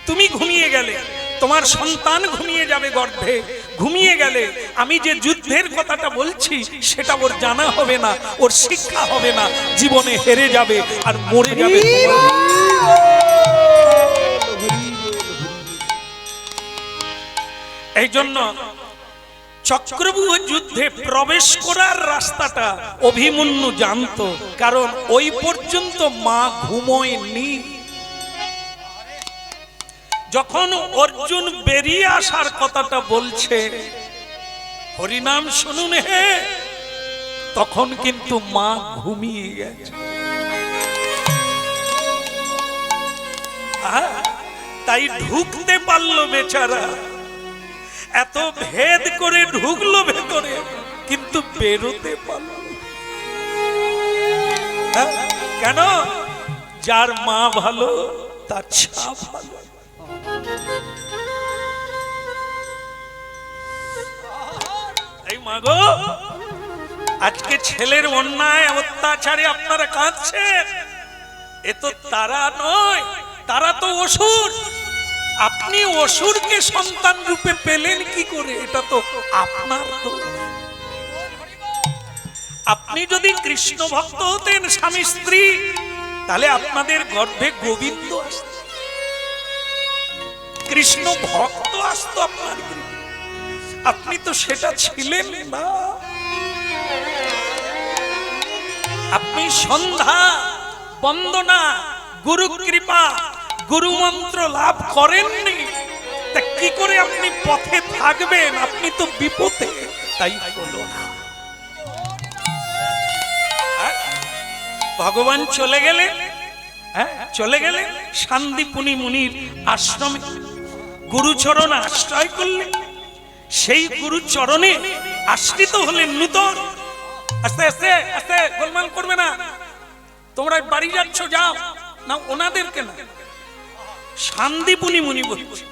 তুমি ঘুমিয়ে গেলে তোমার সন্তান ঘুমিয়ে যাবে গর্ভে, ঘুমিয়ে গেলে আমি যে যুদ্ধের কথাটা বলছি সেটা ওর জানা হবে না, ওর শিক্ষা হবে না, জীবনে হেরে যাবে আর মরে যাবে। এই জন্য চক্রব্যূহ যুদ্ধে প্রবেশ করার রাস্তাটা অভিমন্যু জানতো, কারণ ওই পর্যন্ত মা ঘুমোয়নি। যখন অর্জুন বেরিয়ে আসার কথাটা বলছে, হরিনাম শুনুন হে, তখন কিন্তু মা ঘুমিয়ে গেছে। তাই ঢুকতে পারলো বেচারা, এত ভেদ করে ঢুকলো ভেতরে, কিন্তু বেরোতে পারলো কেন? যার মা ভালো তার ছা ভালো। এই মাগো, আজকে ছেলের অন্যায় অত্যাচারে আপনারা কাঁদছেন, এ তো তারা নয়, তারা তো অসুর। আপনি অসুরকে সন্তান রূপে পেলেন কি করে? এটা তো আপনার দোষ। আপনি যদি কৃষ্ণ ভক্ত হতেন, স্বামী স্ত্রী, তাহলে আপনাদের গর্ভে গোবিন্দ আসত, কৃষ্ণ ভক্ত আসত আপনার। আপনি তো সেটা ছিলেন না। আপনি সন্ধ্যা বন্দনা, গুরু কৃপা, গুরু মন্ত্র লাভ করেননি, তা কি করে আপনি পথে থাকবেন? আপনি তো বিপদে। তাই হলো না। ভগবান চলে গেলেন, চলে গেলেন শান্তিপুনি মুনির আশ্রমে, গুরুচরণ আশ্রয় করলেন। সেই গুরুচরণে আশ্রিত হলেন নূতন। আস্তে আস্তে আস্তে গোলমাল করবে না, তোমরা বাড়ি যাচ্ছ যাও না, ওনাদেরকে না, শান্তিপুনি মুনি বলছে।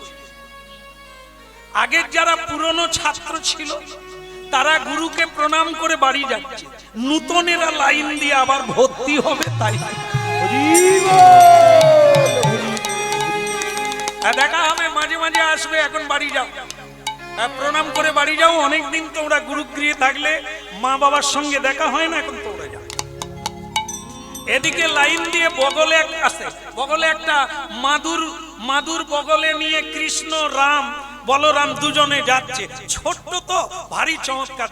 আগের যারা পুরনো ছাত্র ছিল তারা গুরুকে প্রণাম করে বাড়ি যাচ্ছে, নূতনেরা লাইন দিয়ে আবার ভর্তি হবে। তাই দেখা হবে, মাঝে মাঝে আসবে, এখন বাড়ি যাও, প্রণাম করে বাড়ি যাও। অনেকদিন তোমরা গুরুগৃহে থাকলে মা বাবার সঙ্গে দেখা হয় না, এখন তোমরা যাও। এদিকে লাইন দিয়ে বগলে আছে, বগলে একটা মাদুর বগলে নিয়ে কৃষ্ণ, রাম, বলরাম দুজনে যাচ্ছে। ছোট্ট তো ভারী চমৎকার।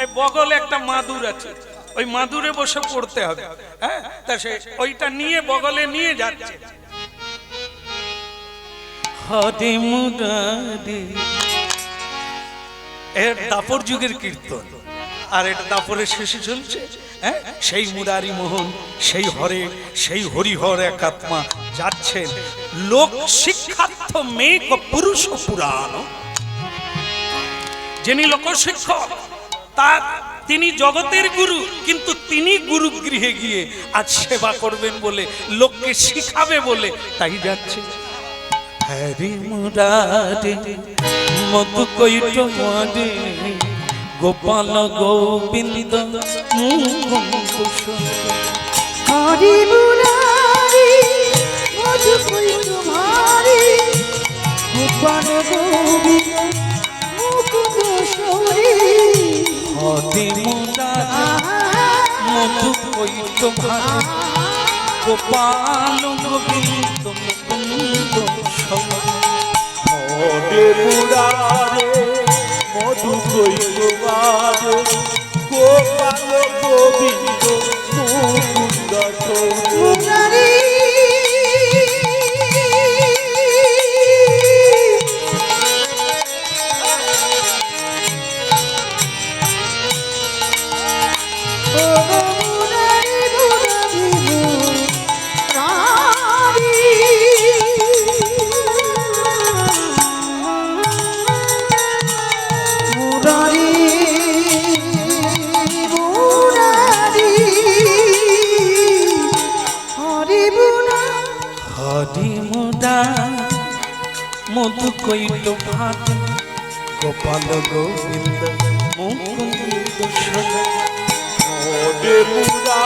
এই বগলে একটা মাদুর আছে, ওই মাদুরে বসে পড়তে হবে। হ্যাঁ, তা সে ওইটা নিয়ে বগলে নিয়ে যাচ্ছে। হরে মুরারি, এর দাপর যুগের কীর্তন, আর এটা দাপরের শেষে চলছে। সেই মুরারি মোহন, সেই হরে, সেই হরিহর একাত্মা যাচ্ছেন লোক শিক্ষার্থ মেঘ পুরুষ পুরাণ। যিনি লোকশিক্ষক, তার তিনি জগতের গুরু, কিন্তু তিনি গুরু গৃহে গিয়ে আজ সেবা করবেন বলে, লোককে শিখাবে বলে, তাই যাচ্ছে। হরি মুরারি মধু কৈট মারে, গোপাল গোবিন্দ মুকুন্দ। হরি মুরারি মধু কৈট মারে, গোপাল গোবিন্দ মুকুন্দ সরে। হরি মুরারি মধু কৈট মারে, গোপাল গোবিন্দ মুকুন্দ সরে। হরে মুরারে মধু কৈট মারে, গোপাল গোবিন্দ মুকুন্দ সরে। মুরারি হরি মুরা মধু কইল ভাত গোপাল গোবিন্দ মুকুন্দ হরে মুরারি